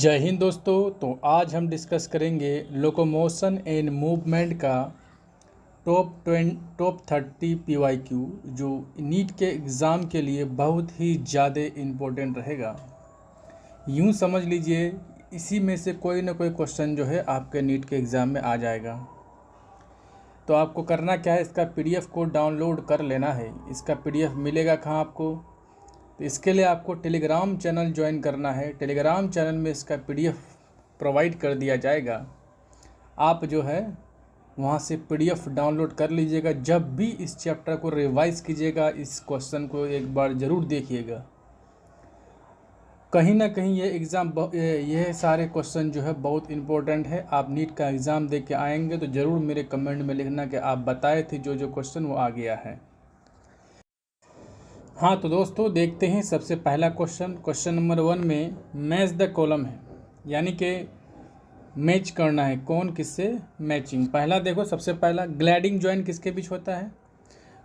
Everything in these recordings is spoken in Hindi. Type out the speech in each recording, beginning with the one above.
जय हिंद दोस्तों। तो आज हम डिस्कस करेंगे लोकोमोशन एंड मूवमेंट का टॉप 30 PYQ जो नीट के एग्ज़ाम के लिए बहुत ही ज़्यादा इम्पोर्टेंट रहेगा। यूँ समझ लीजिए इसी में से कोई ना कोई क्वेश्चन जो है आपके नीट के एग्ज़ाम में आ जाएगा। तो आपको करना क्या है, इसका PDF को डाउनलोड कर लेना है। इसका PDF मिलेगा कहाँ आपको? तो इसके लिए आपको टेलीग्राम चैनल ज्वाइन करना है। टेलीग्राम चैनल में इसका PDF प्रोवाइड कर दिया जाएगा। आप जो है वहाँ से PDF डाउनलोड कर लीजिएगा। जब भी इस चैप्टर को रिवाइज़ कीजिएगा, इस क्वेश्चन को एक बार ज़रूर देखिएगा। कहीं ना कहीं ये सारे क्वेश्चन जो है बहुत इम्पोर्टेंट है। आप नीट का एग्ज़ाम दे के आएंगे तो ज़रूर मेरे कमेंट में लिखना कि आप बताए थे जो क्वेश्चन वो आ गया है। हाँ तो दोस्तों देखते हैं सबसे पहला क्वेश्चन नंबर 1 में मैच द कॉलम है, यानी कि मैच करना है कौन किससे मैचिंग। पहला देखो, सबसे पहला ग्लाइडिंग जॉइंट किसके बीच होता है?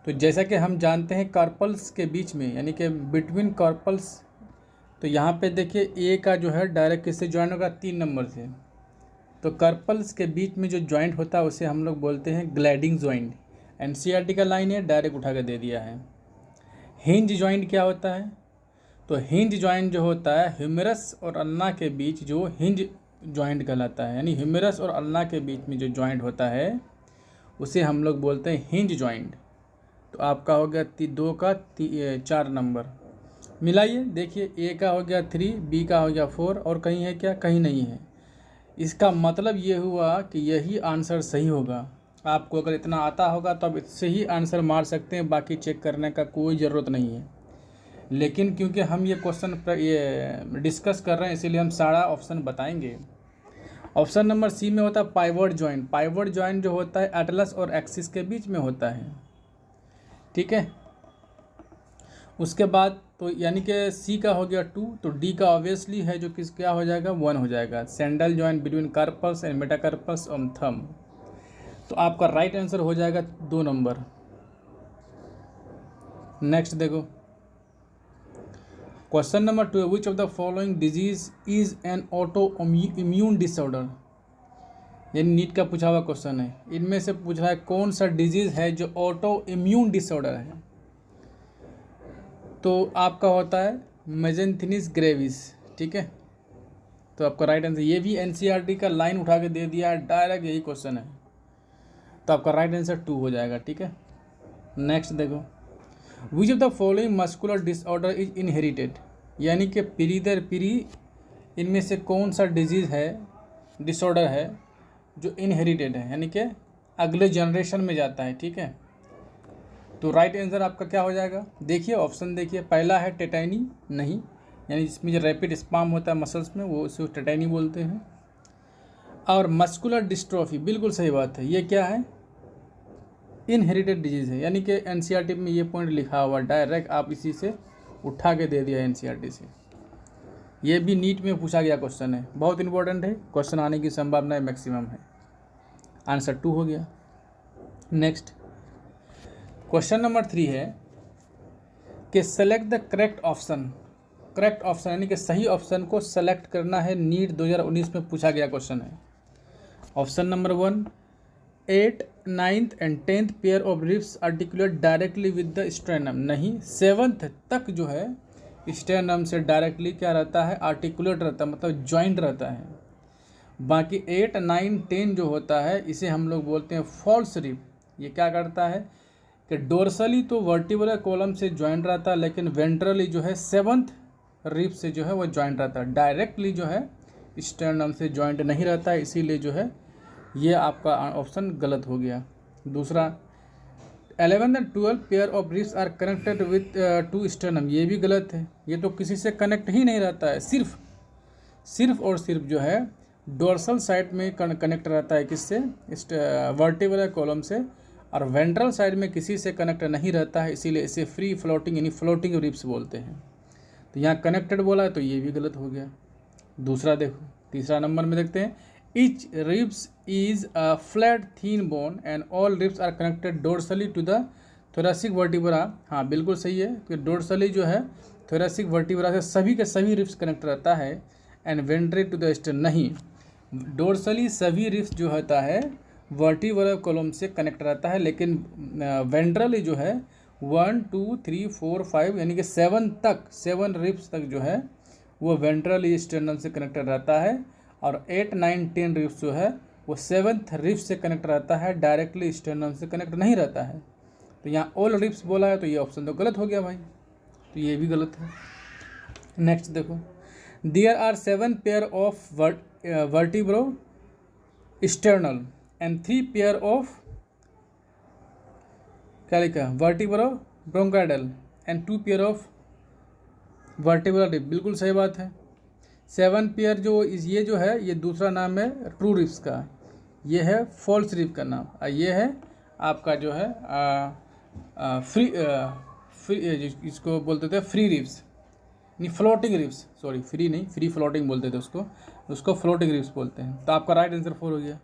तो जैसा कि हम जानते हैं कार्पल्स के बीच में, यानी कि बिटवीन कार्पल्स। तो यहाँ पे देखिए ए का जो है डायरेक्ट किससे ज्वाइन होगा? 3 नंबर से। तो कार्पल्स के बीच में जो जॉइंट होता है उसे हम लोग बोलते हैं ग्लाइडिंग जॉइंट। NCERT का लाइन है, डायरेक्ट उठा कर दे दिया है। हिंज जॉइंट क्या होता है? तो हिंज जॉइंट जो होता है ह्यूमेरस और अल्ना के बीच, जो हिंज जॉइंट कहलाता है, यानी ह्यूमेरस और अल्ना के बीच में जो जॉइंट होता है उसे हम लोग बोलते हैं हिंज जॉइंट। तो आपका हो गया 2 का 4 नंबर। मिलाइए, देखिए ए का हो गया 3, बी का हो गया 4 और कहीं है क्या? कहीं नहीं है। इसका मतलब ये हुआ कि यही आंसर सही होगा। आपको अगर इतना आता होगा तो आप इससे ही आंसर मार सकते हैं, बाकी चेक करने का कोई ज़रूरत नहीं है। लेकिन क्योंकि हम ये क्वेश्चन डिस्कस कर रहे हैं इसीलिए हम सारा ऑप्शन बताएंगे। ऑप्शन नंबर सी में होता है पाइवट जॉइंट। पाइवट जॉइंट जो होता है एटलस और एक्सिस के बीच में होता है, ठीक है। उसके बाद तो यानी कि सी का हो गया 2, तो डी का ऑब्वियसली है जो किस क्या हो जाएगा? 1 हो जाएगा। Saddle joint between carpals and metacarpals on thumb. तो आपका राइट आंसर हो जाएगा 2 नंबर। नेक्स्ट देखो, question number 2, which of the following disease is an auto immune disorder. ये नीट का पूछा हुआ क्वेश्चन है। इनमें से पूछ रहा है कौन सा डिजीज है जो ऑटो इम्यून डिसऑर्डर है। तो आपका होता है मेजेंथिनिस ग्रेविस, ठीक है। तो आपका राइट आंसर, ये भी NCERT का लाइन उठा के दे दिया है, डायरेक्ट यही क्वेश्चन है। तो आपका राइट आंसर 2 हो जाएगा, ठीक है। नेक्स्ट देखो, विच of the following muscular disorder is inherited, यानी कि पीढ़ी दर पीढ़ी इनमें से कौन सा डिजीज़ है, डिसऑर्डर है जो इनहेरिटेड है, यानी कि अगले जनरेशन में जाता है, ठीक है। तो राइट आंसर आपका क्या हो जाएगा? देखिए ऑप्शन देखिए, पहला है टेटानी, नहीं, यानी जिसमें जो रैपिड स्पाम होता है मसल्स में वो उसे टेटानी बोलते हैं। और मस्कुलर डिस्ट्रॉफी, बिल्कुल सही बात है, ये क्या है? इनहेरिटेड डिजीज़ है, यानी कि NCERT में ये पॉइंट लिखा हुआ, डायरेक्ट आप इसी से उठा के दे दिया NCERT से। ये भी नीट में पूछा गया क्वेश्चन है, बहुत इंपॉर्टेंट है, क्वेश्चन आने की संभावना मैक्सिमम है। आंसर 2 हो गया। नेक्स्ट क्वेश्चन नंबर 3 है कि select the correct option. Correct option यानी कि सही ऑप्शन को सेलेक्ट करना है। नीट 2019 में पूछा गया क्वेश्चन है। Option number 1, 8th, 9th and 10th pair of ribs articulate directly with the sternum. नहीं, 7th तक जो है स्टेरनम से डायरेक्टली क्या रहता है? आर्टिकुलेट रहता है, मतलब जॉइंट रहता है। बाकी 8, 9, 10 जो होता है इसे हम लोग बोलते हैं फॉल्स रिब। ये क्या करता है कि डोर्सली तो वर्टिब्रल कॉलम से जॉइंट रहता है, लेकिन वेंट्रली जो है 7th रिब से जो है वो जॉइंट रहता है, डायरेक्टली जो है स्टेरनम से जॉइंट नहीं रहता है। इसीलिए जो है ये आपका ऑप्शन गलत हो गया। दूसरा, 11 and 12 pair of ribs are connected with to sternum, ये भी गलत है। ये तो किसी से कनेक्ट ही नहीं रहता है, सिर्फ और सिर्फ जो है डोर्सल साइड में कनेक्ट रहता है, किससे? वर्टिब्रल कॉलम से, और वेंट्रल साइड में किसी से कनेक्ट नहीं रहता है। इसीलिए इसे फ्री फ्लोटिंग यानी फ्लोटिंग रिब्स बोलते हैं। तो यहाँ कनेक्टेड बोला है तो ये भी गलत हो गया। दूसरा देखो, तीसरा नंबर में देखते हैं, each ribs is a flat thin bone and all ribs are connected dorsally to the thoracic vertebra। हाँ बिल्कुल सही है कि dorsally जो है thoracic vertebra से सभी के सभी ribs कनेक्ट रहता है। And ventrally to the stern, नहीं, डोर्सली सभी रिब्स जो होता है वर्टिब्रल कॉलम से कनेक्ट रहता है, लेकिन वेंट्रली जो है 1 2 3 4 5 यानी कि 7 रिब्स तक जो है वो वेंट्रली स्टर्नम से कनेक्टेड रहता है, और 8 9 10 रिब्स जो है वो 7th रिब्स से कनेक्ट रहता है, डायरेक्टली स्टर्नम से कनेक्ट नहीं रहता है। तो यहाँ ऑल रिब्स बोला है तो ये ऑप्शन तो गलत हो गया भाई, तो ये भी गलत है। नेक्स्ट देखो, there are 7 pair of vertebro sternal and 3 pair of क्या लिखा, vertebro chondral and 2 pair of vertebral rib, बिल्कुल सही बात है। 7 पेयर जो ये जो है ये दूसरा नाम है ट्रू रिब्स का, ये है फॉल्स रिब का नाम, और ये है आपका जो है फ्री इसको बोलते थे फ्री रिब्स, नहीं फ्लोटिंग रिब्स, सॉरी फ्री नहीं, फ्री फ्लोटिंग बोलते थे उसको फ्लोटिंग रिब्स बोलते हैं। तो आपका राइट आंसर 4 हो गया।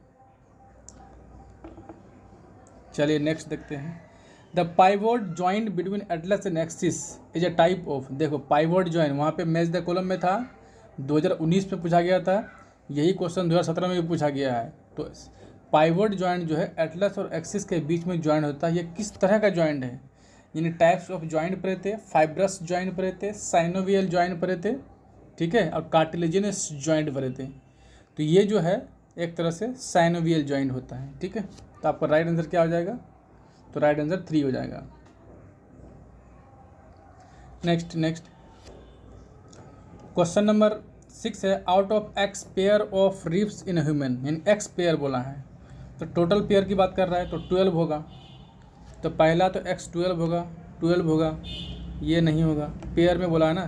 चलिए नेक्स्ट देखते हैं। The pivot joint between Atlas and axis is a type of, देखो पाइवोट जॉइंट वहाँ पे मैच द कॉलम में था, 2019 में पूछा गया था, यही क्वेश्चन 2017 में भी पूछा गया है। तो पाइवोट जॉइंट जो है एटलस और एक्सिस के बीच में जॉइंट होता है, ये किस तरह का जॉइंट है, यानी टाइप्स ऑफ जॉइंट पर थे, फाइब्रस जॉइंट पर थे, साइनोवियल जॉइंट पर थे, ठीक है, और कार्टिलेजिनस जॉइंट पर थे। तो ये जो है एक तरह से साइनोवियल जॉइंट होता है, ठीक है। तो आपका राइट आंसर क्या हो जाएगा, तो राइट आंसर 3 हो जाएगा। नेक्स्ट क्वेश्चन नंबर 6 है, out of x pair of ribs in human, यानी एक्स पेयर बोला है तो टोटल पेयर की बात कर रहा है, तो 12 होगा। तो पहला तो x 12 होगा, ये नहीं होगा, पेयर में बोला है ना,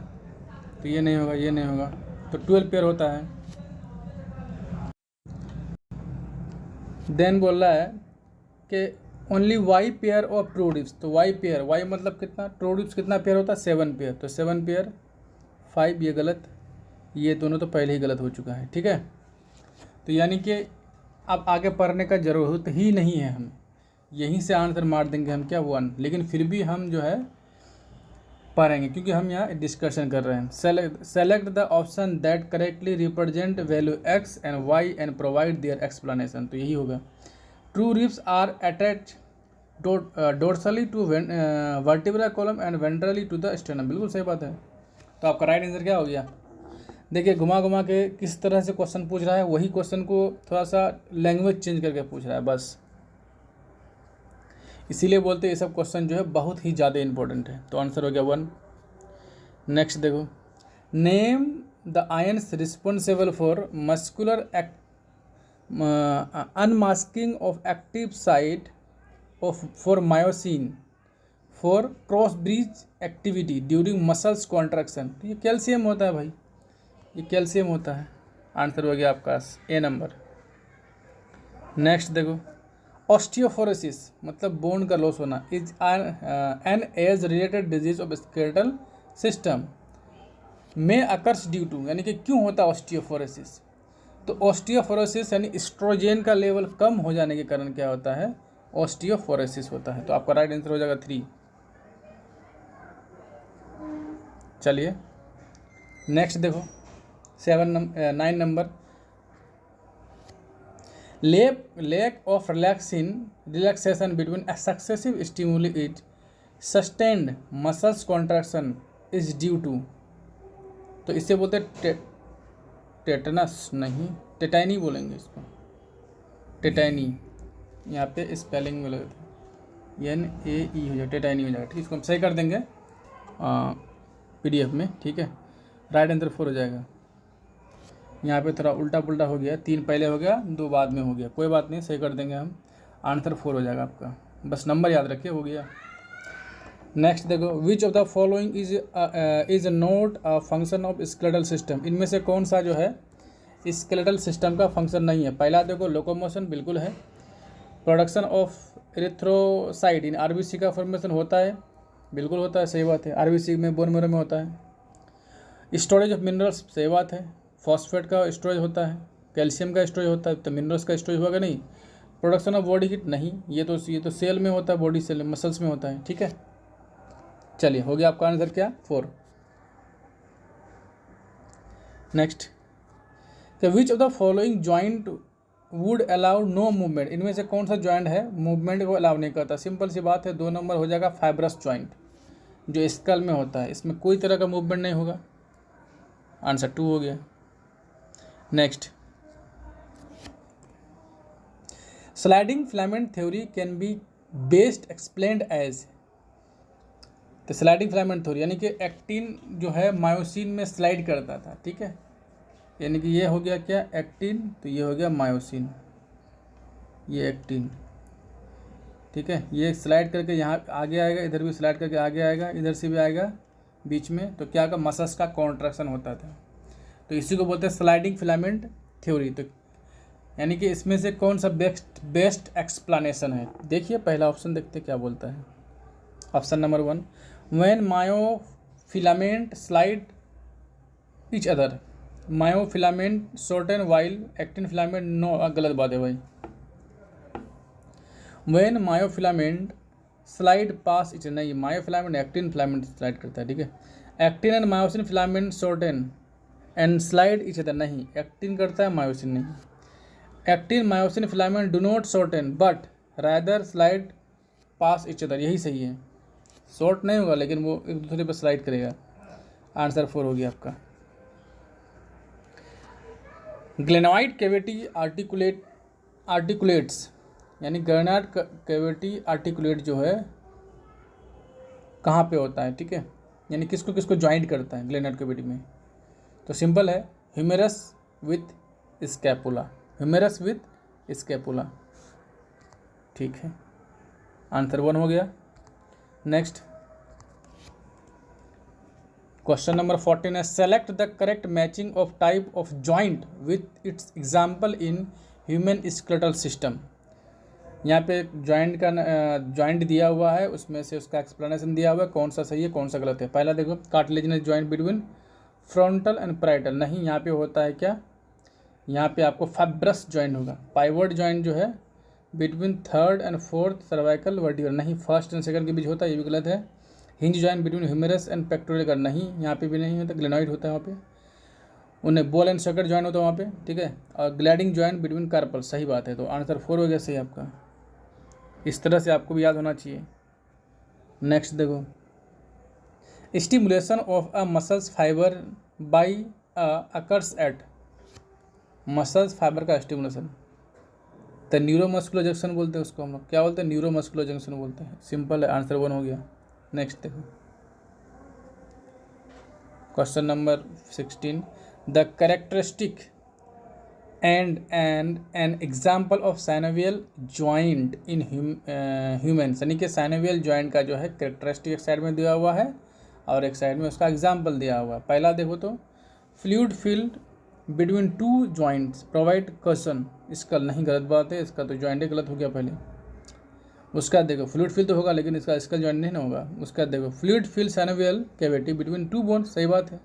तो ये नहीं होगा, ये नहीं होगा, तो 12 पेयर होता है। देन बोल रहा है कि only y pair of true ribs, तो y पेयर, y मतलब कितना, ट्रू रिब्स कितना पेयर होता है, 7 पेयर, तो 7 पेयर 5, ये गलत, ये दोनों तो पहले ही गलत हो चुका है, ठीक है। तो यानी कि अब आगे पढ़ने का ज़रूरत ही नहीं है, हम यहीं से आंसर मार देंगे हम क्या 1, लेकिन फिर भी हम जो है पढ़ेंगे क्योंकि हम यहाँ डिस्कशन कर रहे हैं। Select the option that correctly represent value x and y and provide their explanation, तो यही होगा। True ribs are attach dorsally to vertebral column and ventrally to the sternum, बिल्कुल सही बात है। तो आपका राइट आंसर क्या हो गया, देखिए घुमा घुमा के किस तरह से क्वेश्चन पूछ रहा है, वही क्वेश्चन को थोड़ा सा लैंग्वेज चेंज करके पूछ रहा है बस, इसीलिए बोलते हैं ये सब क्वेश्चन जो है बहुत ही ज़्यादा इंपॉर्टेंट है। तो आंसर हो गया 1। नेक्स्ट देखो, name the ions responsible for muscular unmasking of active site of for myosin for cross bridge activity during muscles contraction, तो ये कैल्शियम होता है भाई, ये कैल्शियम होता है। आंसर हो गया आपका A नंबर। नेक्स्ट देखो, ऑस्टियोफोरोसिस मतलब बोन का लॉस होना is an age related disease of skeletal system में अकर्स ड्यू टू, यानी कि क्यों होता है ऑस्टियोफोरोसिस, तो ऑस्टियोफोरोसिस यानी एस्ट्रोजन का लेवल कम हो जाने के कारण क्या होता है, ऑस्टियोफोरोसिस होता है। तो आपका राइट आंसर हो जाएगा 3। चलिए नेक्स्ट देखो 9 number, lack of relaxation between a successive stimuli is sustained muscles contraction is due to, तो इससे बोलते टेटनस, नहीं टेटाइनी बोलेंगे इसको, टेटाइनी, यहाँ पे स्पेलिंग में लगे थे NAE हो जाएगा, टेटाइनी हो जाएगा, ठीक है, इसको हम सही कर देंगे PDF में, ठीक है। राइट आंसर 4 हो जाएगा। यहाँ पे थोड़ा उल्टा पुल्टा हो गया, 3 पहले हो गया 2 बाद में हो गया, कोई बात नहीं, सही कर देंगे हम, आंसर 4 हो जाएगा आपका, बस नंबर याद रखिए, हो गया। नेक्स्ट देखो, विच of the following is not a function of skeletal system, इनमें से कौन सा जो है स्केलेटल सिस्टम का फंक्शन नहीं है। पहला देखो लोकोमोशन, बिल्कुल है। Production of erythrocyte in RBC का फॉर्मेशन होता है, बिल्कुल होता है, सही बात है, RBC में बोन मैरो में होता है। स्टोरेज ऑफ मिनरल्स, सही बात है, फॉस्फेट का स्टोरेज होता है, कैल्शियम का स्टोरेज होता है, तो मिनरल्स का स्टोरेज होगा नहीं। प्रोडक्शन ऑफ बॉडी हीट, नहीं, ये तो सेल में होता है, बॉडी सेल मसल्स में होता है, ठीक है। चलिए हो गया आपका आंसर क्या 4। नेक्स्ट कि which of the following joint would allow no movement, इनमें से कौन सा जॉइंट है मूवमेंट को अलाउ नहीं करता। सिंपल सी बात है, 2 नंबर हो जाएगा फाइब्रस जॉइंट जो स्कल में होता है, इसमें कोई तरह का मूवमेंट नहीं होगा। आंसर 2 हो गया। Next, sliding filament theory can be best explained as. तो स्लाइडिंग फिलामेंट थ्योरी यानी कि एक्टिन जो है मायोसिन में स्लाइड करता था, ठीक है, यानी कि ये हो गया क्या एक्टिन, तो ये हो गया मायोसिन, ये एक्टिन, ठीक है, ये स्लाइड करके यहाँ आगे आएगा, इधर भी स्लाइड करके आगे आएगा, इधर से भी आएगा बीच में, तो क्या का मसल्स का कॉन्ट्रैक्शन होता था, तो इसी को बोलते हैं स्लाइडिंग फिलामेंट थ्योरी। तो यानी कि इसमें से कौन सा बेस्ट एक्सप्लेनेशन है, देखिए पहला ऑप्शन देखते क्या बोलता है। Option number 1, when myofilament slide each other, myofilament shorten while actin filament no, गलत बात है भाई। When myofilament slide past each, नहीं, मायोफिलामेंट एक्टिन फिलामेंट स्लाइड करता है, ठीक है। Actin and myosin filament shorten and slide each other, नहीं, एक्टिन करता है मायोसिन नहीं। Actin myosin filament do not shorten but rather slide past each other, यही सही है, शॉर्ट नहीं होगा लेकिन वो एक दूसरे पर स्लाइड करेगा। आंसर 4 हो गया आपका। ग्लेनोइड कैविटी आर्टिकुलेट्स, यानी ग्लेनोइड कैविटी आर्टिकुलेट जो है कहाँ पे होता है, ठीक है, यानी किसको किसको ज्वाइंट करता है ग्लेनोइड कैविटी में, तो सिंपल है, ह्यूमेरस विथ स्कैपुला, ह्यूमेरस विथ स्कैपुला, ठीक है, आंसर 1 हो गया। नेक्स्ट, क्वेश्चन नंबर 14 है, select the correct matching of type of joint with its example in human skeletal system. यहाँ पे जॉइंट दिया हुआ है, उसमें से उसका एक्सप्लेनेशन दिया हुआ है, कौन सा सही है कौन सा गलत है। पहला देखो, cartilaginous joint between frontal and parietal, नहीं, यहाँ पे होता है क्या, यहाँ पे आपको फाइब्रस जॉइंट होगा। पाइवट जॉइंट जो है between 3rd and 4th cervical vertebral, नहीं, 1st and 2nd के बीच होता है, ये भी गलत है। Hinge joint between humerus and pectoral, नहीं, यहाँ पे भी नहीं होता, ग्लेनोइड होता है वहाँ पे। उन्हें बॉल एंड सॉकेट जॉइंट होता है वहाँ पे, ठीक है, और ग्लाइडिंग जॉइंट बिटवीन कार्पल, सही बात है, तो आंसर 4 हो गया सही आपका। इस तरह से आपको भी याद होना चाहिए। नेक्स्ट देखो, stimulation of a muscles fibre by occurs at, muscles fibre का स्टिमुलेशन, तो न्यूरोमस्कुलर जंक्शन बोलते हैं उसको हम लोग, क्या बोलते हैं, न्यूरोमस्कुलर जंक्शन बोलते हैं, सिंपल है, आंसर 1 हो गया। नेक्स्ट देखो, question number 16, the characteristic and N example of synovial joint in human, यानी कि साइनोवियल जॉइंट का जो है कैरेक्टरिस्टिक एक साइड में दिया हुआ है और एक साइड में उसका एग्जाम्पल दिया हुआ है। पहला देखो तो, fluid filled between 2 joints provide cushion, इसका नहीं, गलत बात है, इसका तो जॉइंट गलत हो गया पहले। उसका देखो, फ्लूइड फील्ड तो होगा लेकिन इसका स्कल जॉइंट नहीं ना होगा। उसका देखो, fluid field synovial cavity between 2 bones, सही बात है।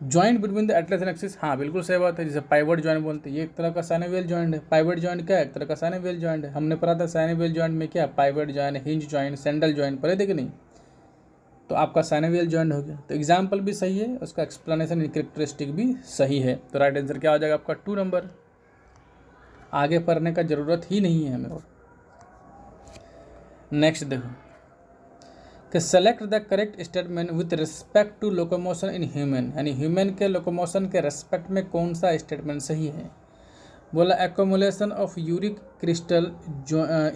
Joint between the Atlas and axis, हाँ बिल्कुल सही बात है, जैसे पाइवट जॉइंट बोलते हैं, ये एक तरह का साइनोवियल जॉइंट है। पाइवट जॉइंट क्या है, एक तरह का साइनोवियल जॉइंट है। हमने पढ़ा था साइनोवियल जॉइंट में क्या, pivot joint, hinge joint, sandal joint, पढ़े थे कि नहीं, तो आपका साइनोवियल जॉइंट हो गया। तो एग्जाम्पल भी सही है, उसका एक्सप्लेनेशन कैरेक्टरिस्टिक भी सही है, तो राइट आंसर क्या हो जाएगा आपका 2 नंबर। आगे पढ़ने का ज़रूरत ही नहीं है हमें। और नेक्स्ट देखो कि select the correct statement with respect to locomotion in human, यानी ह्यूमन के लोकोमोशन के रेस्पेक्ट में कौन सा स्टेटमेंट सही है। बोला accumulation of uric crystal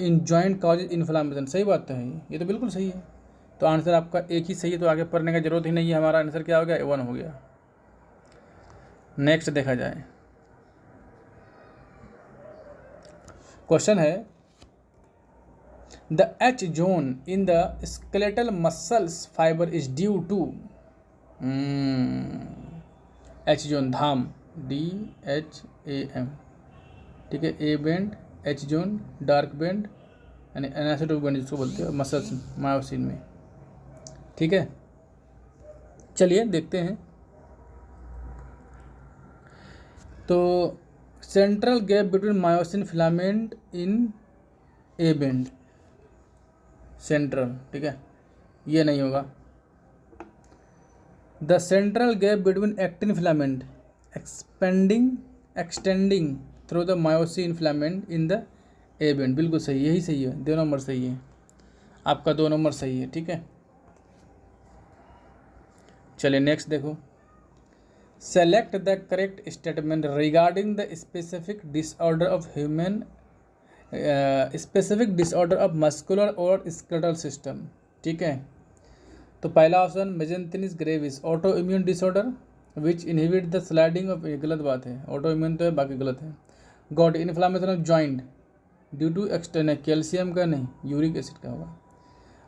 in joint causes inflammation, सही बात है, ये तो बिल्कुल सही है, तो आंसर आपका एक ही सही है, तो आगे पढ़ने का जरूरत ही नहीं है। हमारा आंसर क्या हो गया, 1 हो गया। नेक्स्ट देखा जाए, क्वेश्चन है, the H zone in the skeletal muscles fiber is due to, H zone Dham, DHAM, ठीक है, A band, H zone dark band, यानी एनासिटिक बैंड जिसको बोलते हैं मसल्स मायोसिन में, ठीक है। चलिए देखते हैं, तो central gap between myosin filament in A band, central, ठीक है, ये नहीं होगा। The central gap between actin filament extending through the myosin filament in the A band, बिल्कुल सही, यही सही है, 2 नंबर सही है आपका, 2 नंबर सही है, ठीक है। चलिए नेक्स्ट देखो, select the correct statement regarding the specific disorder of muscular और स्केलेटल सिस्टम, ठीक है। तो पहला option myasthenia gravis, auto immune disorder which inhibit the sliding of, ये गलत बात है, ऑटो इम्यून तो है, बाकी गलत है। Gout inflammation of joint due to external, calcium का नहीं, यूरिक एसिड का होगा।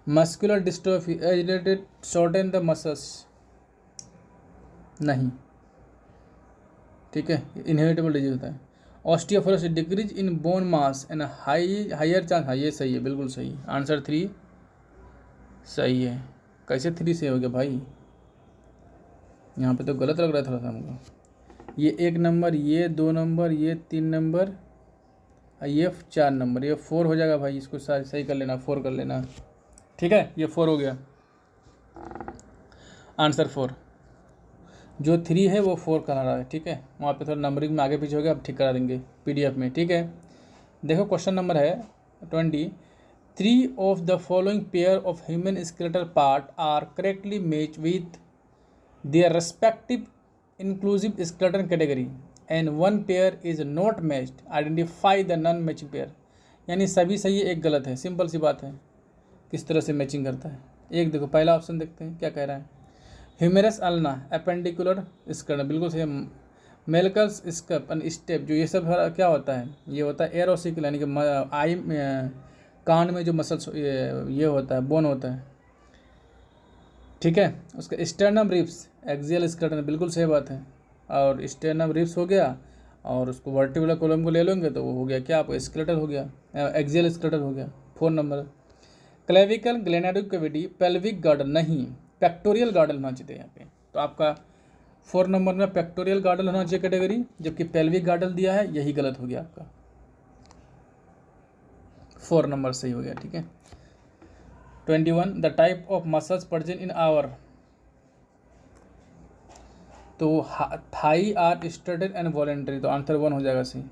Muscular dystrophy agitated shorten the muscles, नहीं, ठीक है, इनहेरिटेबल डिजीज होता है। Osteoporosis decrease in bone mass and higher chance, हाँ ये सही है, बिल्कुल सही, आंसर 3 सही है। कैसे 3 से हो गया भाई, यहाँ पे तो गलत लग रहा है थोड़ा सा हमको। ये 1 नंबर, ये 2 नंबर, ये 3 नंबर, ये 4 नंबर, ये 4 हो जाएगा भाई, इसको सही कर लेना, 4 कर लेना, ठीक है, ये 4 हो गया, आंसर 4। जो 3 है वो 4 करा रहा है, ठीक है, वहाँ पे थोड़ा नंबरिंग में आगे पीछे हो गया, अब ठीक करा देंगे PDF में, ठीक है। देखो क्वेश्चन नंबर है 20, 3 of the following pair of human skeletal part are correctly match with their respective inclusive skeleton category and 1 pair is not matched, identify the non matching pair. यानी सभी सही है, एक गलत है, सिंपल सी बात है, किस तरह से मैचिंग करता है। एक देखो पहला ऑप्शन देखते हैं क्या कह रहा है, ह्यूमेरस अल्ना एपेंडिकुलर स्केलेटन, बिल्कुल सही। मेलकल्स स्कप एंड स्टेप, जो ये सब क्या होता है, ये होता है एरोसिकल, यानी कि आई कान में जो मसल्स ये होता है, बोन होता है, ठीक है। उसका स्टर्नम रिब्स एक्सियल स्केलेटन, बिल्कुल सही बात है, और स्टर्नम रिब्स हो गया, और उसको वर्टिब्रल कॉलम को ले लेंगे तो वो हो गया क्या, आपको स्केलेटल हो गया, एक्सियल स्केलेटल हो गया। 4 number clavicle glenoid cavity pelvic girdle, नहीं, पेक्टोरियल गार्डन होना चाहिए यहाँ पे, तो आपका 4 नंबर में पेक्टोरियल गार्डन होना चाहिए कैटेगरी, जबकि पेल्विक गार्डन दिया है, यही गलत हो गया आपका, 4 नंबर सही हो गया, ठीक है। 21 the type of muscles present in our, तो thigh are striated and voluntary, तो आंसर 1 हो जाएगा सही।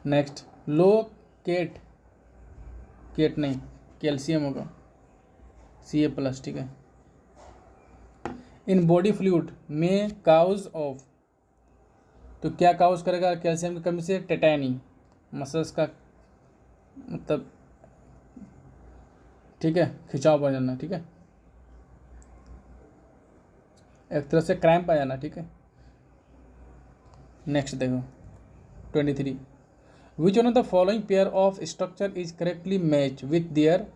नेक्स्ट लो केट नहीं, कैल्शियम होगा, Ca+, ठीक है। इन बॉडी फ्लूइड में काउज ऑफ, तो क्या काउज करेगा कैल्शियम की कमी से, टेटानी, मसल्स का मतलब, ठीक है, खिंचाव बढ़ जाना, ठीक है, एक तरह से क्रैम्प आ जाना, ठीक है। नेक्स्ट देखो 23 विच one of the following pair of structure is correctly match with there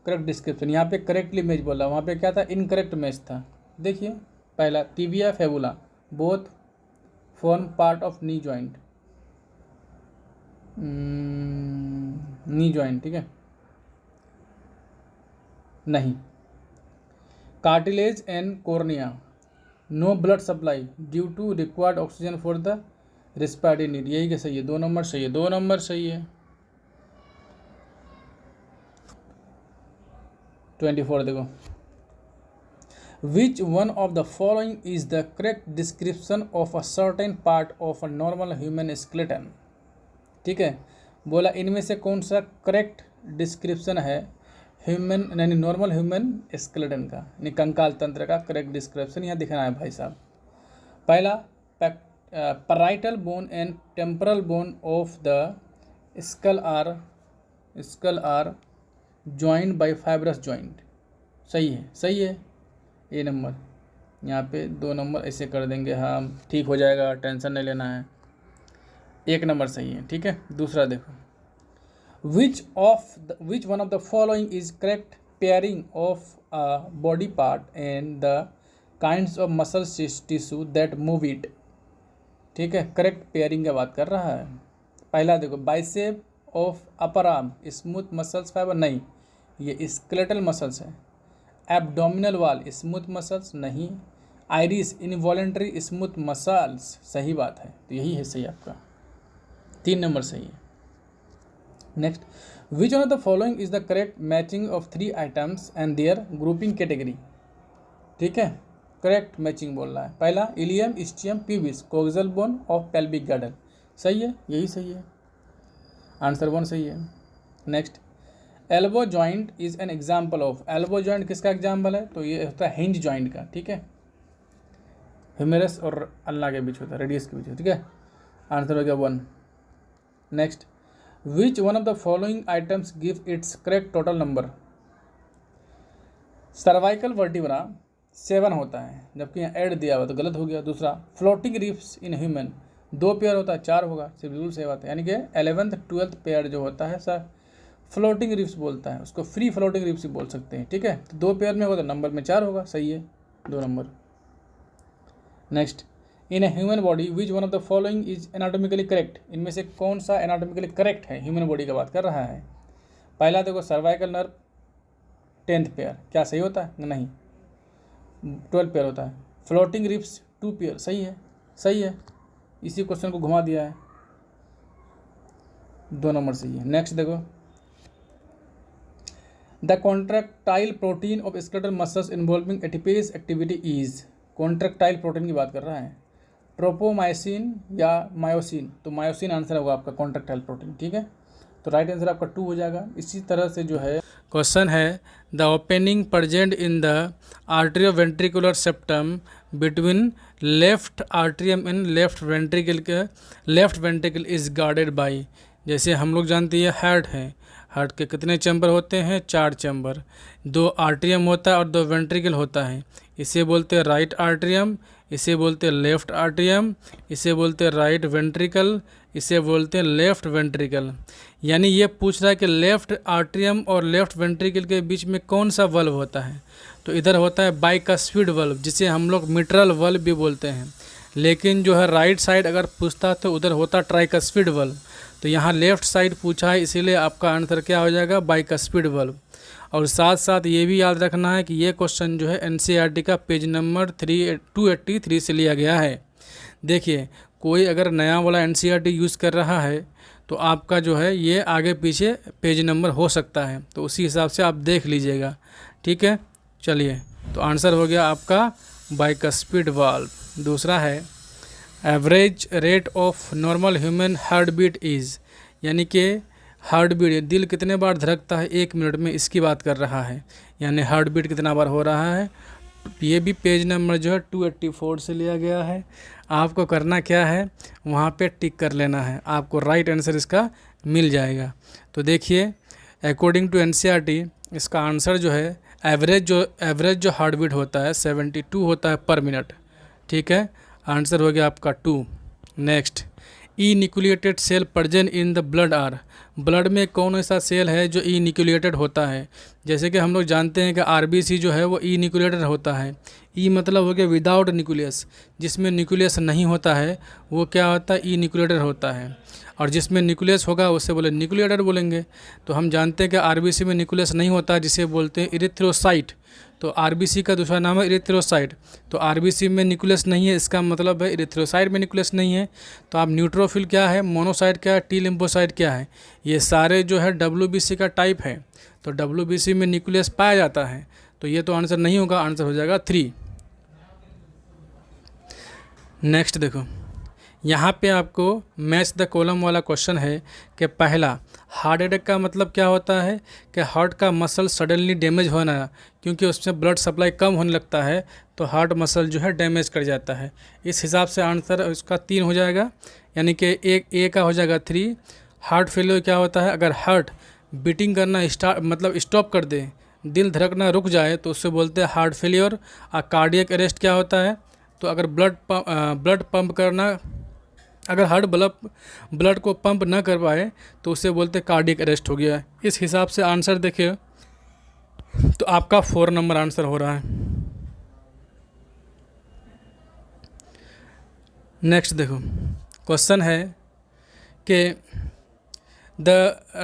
correct description. यहाँ पे करेक्टली मैच बोला, वहाँ पे क्या था, इनकरेक्ट मैच था। देखिए पहला tibia fibula both form part of knee joint, knee joint, ठीक है, नहीं। Cartilage and cornea no blood supply due to required oxygen for the respiratory need, यही क्या सही है, 2 नंबर सही है, 2 नंबर सही है। 24 देखो, which one of the following is the correct description of a certain part of a normal human skeleton, ठीक है। बोला इनमें से कौन सा करेक्ट डिस्क्रिप्शन है ह्यूमन यानी नॉर्मल ह्यूमन स्केलेटन का, यानी कंकाल तंत्र का करेक्ट डिस्क्रिप्शन यहाँ दिखाना है भाई साहब। पहला parietal bone and temporal bone of the skull are joint by fibrous joint, सही है, सही है, ए नंबर। यहाँ पे 2 नंबर ऐसे कर देंगे, हाँ ठीक हो जाएगा, टेंशन नहीं लेना है, 1 नंबर सही है, ठीक है। दूसरा देखो, which one of the following is correct pairing of a body part and the kinds of muscle tissue that move it, ठीक है, करेक्ट पेयरिंग की बात कर रहा है। पहला देखो bicep of upper arm smooth muscles fibre, नहीं, ये स्केलेटल मसल्स है। एब्डोमिनल वॉल स्मूथ मसल्स, नहीं। आइरिस इनवॉलेंटरी स्मूथ मसल्स, सही बात है, तो यही है सही आपका, 3 नंबर सही है। Next which one of the following is the correct matching of 3 items and their grouping category, ठीक है। करेक्ट मैचिंग बोल रहा है। पहला ilium ischium pubis coxal bone of pelvic girdle, सही है, यही सही है, आंसर 1 सही है। Next, elbow joint is an example of, elbow joint किसका एग्जाम्पल है? तो ये होता है हिंज जॉइंट का, ठीक है, ह्यूमेरस और अल्लाह के बीच होता है, रेडियस के बीच, ठीक है, आंसर हो गया 1। Next, which one of the following items give its correct total number? Cervical vertebra 7 होता है, जबकि यहाँ ऐड दिया हुआ तो गलत हो गया। दूसरा, floating riffs in human 2 pair होता है, 4 होगा, सिर्फ बिल्कुल सही बात है, यानी कि 11th 12th पेयर जो होता है सर फ्लोटिंग रिफ्स बोलता है, उसको फ्री फ्लोटिंग रिफ्स भी बोल सकते हैं, ठीक है। तो 2 पेयर में होगा तो नंबर में 4 होगा, सही है, 2 number. Next, in a human body which one of the following is anatomically correct, इनमें से कौन सा एनाटॉमिकली करेक्ट है? ह्यूमन बॉडी का बात कर रहा है। पहला देखो, सर्वाइकल नर्व 10th पेयर, क्या सही होता है? नहीं, 12 पेयर होता है। फ्लोटिंग रिफ्स 2 पेयर, सही है, सही है, इसी क्वेश्चन को घुमा दिया है, 2 नंबर सही है। नेक्स्ट देखो, the contractile protein of skeletal muscles involving ATPase activity is, contractile protein की बात कर रहा है, ट्रोपोमाइसिन या मायोसिन? तो मायोसिन आंसर होगा आपका कॉन्ट्रैक्टाइल प्रोटीन, ठीक है, तो राइट आंसर आपका 2 हो जाएगा। इसी तरह से जो है क्वेश्चन है, the opening present in the atrioventricular septum between left atrium and left ventricle is guarded by, जैसे हम लोग जानते हैं हार्ट है, हार्ट के कितने चैम्बर होते हैं? 4 चैम्बर, 2 आर्ट्रियम होता है और 2 वेंट्रिकल होता है, इसे बोलते हैं राइट आर्ट्रियम, इसे बोलते हैं लेफ्ट आर्ट्रियम, इसे बोलते हैं राइट वेंट्रिकल, इसे बोलते हैं लेफ्ट वेंट्रिकल। यानी ये पूछ रहा है कि लेफ्ट आर्ट्रियम और लेफ्ट वेंट्रिकल के बीच में कौन सा वल्व होता है? तो इधर होता है बाइकस्फीड वल्व, जिसे हम लोग मिट्रल वल्व भी बोलते हैं, लेकिन जो है राइट साइड अगर पूछता तो उधर होता ट्राइकस्फीड वल्व। तो यहाँ लेफ्ट साइड पूछा है, इसीलिए आपका आंसर क्या हो जाएगा? बाइकस्फीड वल्व। और साथ साथ ये भी याद रखना है कि ये क्वेश्चन जो है एनसीईआरटी का पेज नंबर 283 से लिया गया है। देखिए, कोई अगर नया वाला एनसीईआरटी यूज़ कर रहा है तो आपका जो है ये आगे पीछे पेज नंबर हो सकता है, तो उसी हिसाब से आप देख लीजिएगा, ठीक है। चलिए, तो आंसर हो गया आपका बाइकस्फीड वाल्व। दूसरा है, average rate of normal human heart beat is, यानी कि हार्ट बीट, दिल कितने बार धड़कता है 1 मिनट में, इसकी बात कर रहा है, यानी हार्ट बीट कितना बार हो रहा है। ये भी पेज नंबर जो है 284 से लिया गया है। आपको करना क्या है, वहाँ पे टिक कर लेना है, आपको राइट आंसर इसका मिल जाएगा। तो देखिए, अकॉर्डिंग टू एनसीईआरटी इसका आंसर जो है एवरेज जो हार्ट बीट होता है 72 होता है पर मिनट, ठीक है, आंसर हो गया आपका 2। Next, enucleated cell present in the blood are, blood में कौन ऐसा सेल है जो ई न्यूक्लिएटेड होता है? जैसे कि हम लोग जानते हैं कि आरबीसी जो है वो ई न्यूक्लिएटेड होता है। ई मतलब हो गया विदाउट न्यूक्लियस, जिसमें न्यूक्लियस नहीं होता है वो क्या होता है? ई न्यूक्लिएटेड होता है। और जिसमें न्यूक्लियस होगा उससे बोले न्यूक्लिएटेड बोलेंगे। तो हम जानते हैं कि आरबीसी में न्यूक्लियस नहीं होता, जिसे बोलते हैं इरिथ्रोसाइट। तो आरबीसी का दूसरा नाम है इरिथ्रोसाइट। तो आरबीसी में न्यूक्लियस नहीं है, इसका मतलब है इरिथ्रोसाइट में न्यूक्लियस नहीं है। तो आप न्यूट्रोफिल क्या है, मोनोसाइट क्या है, टी लिम्फोसाइट क्या है, ये सारे जो है डब्ल्यूबीसी का टाइप है। तो डब्ल्यूबीसी में न्यूक्लियस पाया जाता है, तो ये तो आंसर नहीं होगा, आंसर हो जाएगा 3। नेक्स्ट देखो, यहाँ पे आपको मैच द कॉलम वाला क्वेश्चन है कि पहला, हार्ट अटैक का मतलब क्या होता है कि हार्ट का मसल सडनली डैमेज होना, क्योंकि उसमें ब्लड सप्लाई कम होने लगता है तो हार्ट मसल जो है डैमेज कर जाता है। इस हिसाब से आंसर उसका 3 हो जाएगा, यानी कि एक ए का हो जाएगा 3। हार्ट फेलियर क्या होता है, अगर हार्ट बीटिंग करना स्टॉप कर दे, दिल धड़कना रुक जाए तो उससे बोलते हैं हार्ट फेलियर। और कार्डियक अरेस्ट क्या होता है, तो अगर ब्लड पंप करना, अगर हार्ट ब्लड को पंप ना कर पाए तो उससे बोलते कार्डियक अरेस्ट हो गया है। इस हिसाब से आंसर देखिए तो आपका 4 नंबर आंसर हो रहा है। नेक्स्ट देखो, क्वेश्चन है कि the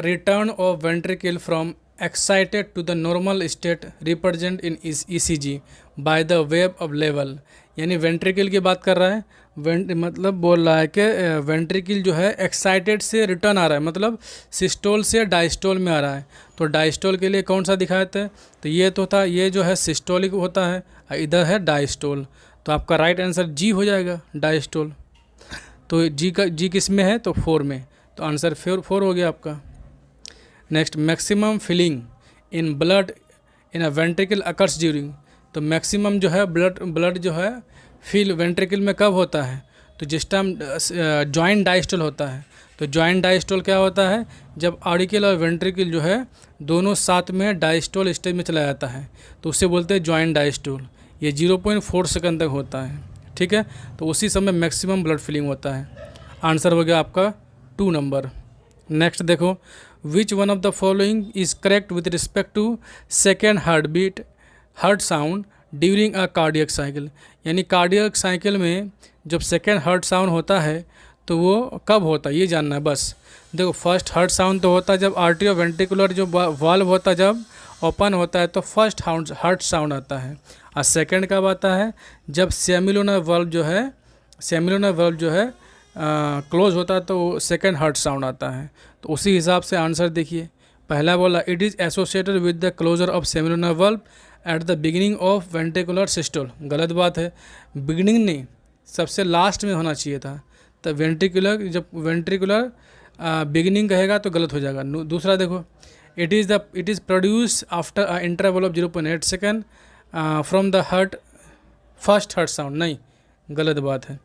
return of ventricle from excited to the normal state represent in ECG by the wave of level। यानी वेंट्रिकल की बात कर रहा है, मतलब बोल रहा है कि वेंट्रिकल जो है एक्साइटेड से रिटर्न आ रहा है, मतलब सिस्टोल से डायस्टोल में आ रहा है। तो डायस्टोल के लिए कौन सा दिखाया था, तो ये तो था, ये जो है सिस्टोलिक होता है, इधर है डायस्टोल। तो आपका राइट आंसर जी हो जाएगा, डायस्टोल। तो जी किस में है, तो 4 में, तो आंसर 4 हो गया आपका। Next, maximum filling in blood in a ventricle occurs during. तो मैक्सिमम जो है ब्लड जो है फिल वेंट्रिकल में कब होता है, तो जिस टाइम जॉइंट डायस्टोल होता है। तो जॉइंट डायस्टोल क्या होता है, जब ऑरिकल और वेंट्रिकल जो है दोनों साथ में डायस्टोल स्टेज में चला जाता है, तो उससे बोलते हैं जॉइंट डायस्टोल। ये 0.4 सेकंड तक होता है, ठीक है। तो उसी समय मैक्सिमम ब्लड फिलिंग होता है। आंसर हो गया आपका 2 नंबर। नेक्स्ट देखो, which one of the following is correct with respect to second heart sound during a cardiac cycle. यानी कार्डियक साइकिल में जब सेकेंड हार्ट साउंड होता है तो वो कब होता है, ये जानना है बस। देखो, फर्स्ट हार्ट साउंड तो होता है जब आर्टरी वेंट्रिकुलर जो वाल्व होता है जब ओपन होता है तो फर्स्ट हार्ट साउंड आता है। और सेकेंड कब आता है, जब सेमिलोनर वाल्व जो है क्लोज होता है तो सेकेंड हार्ट साउंड आता है। तो उसी हिसाब से आंसर देखिए। पहला बोला it is associated with the closure of semilunar valve at the beginning of ventricular systole. गलत बात है, बिगिनिंग नहीं, सबसे लास्ट में होना चाहिए था। तो जब वेंट्रिकुलर बिगिनिंग कहेगा तो गलत हो जाएगा। दूसरा देखो, it is produce after a interval of 0.8 second from the first heart sound, नहीं, गलत बात है।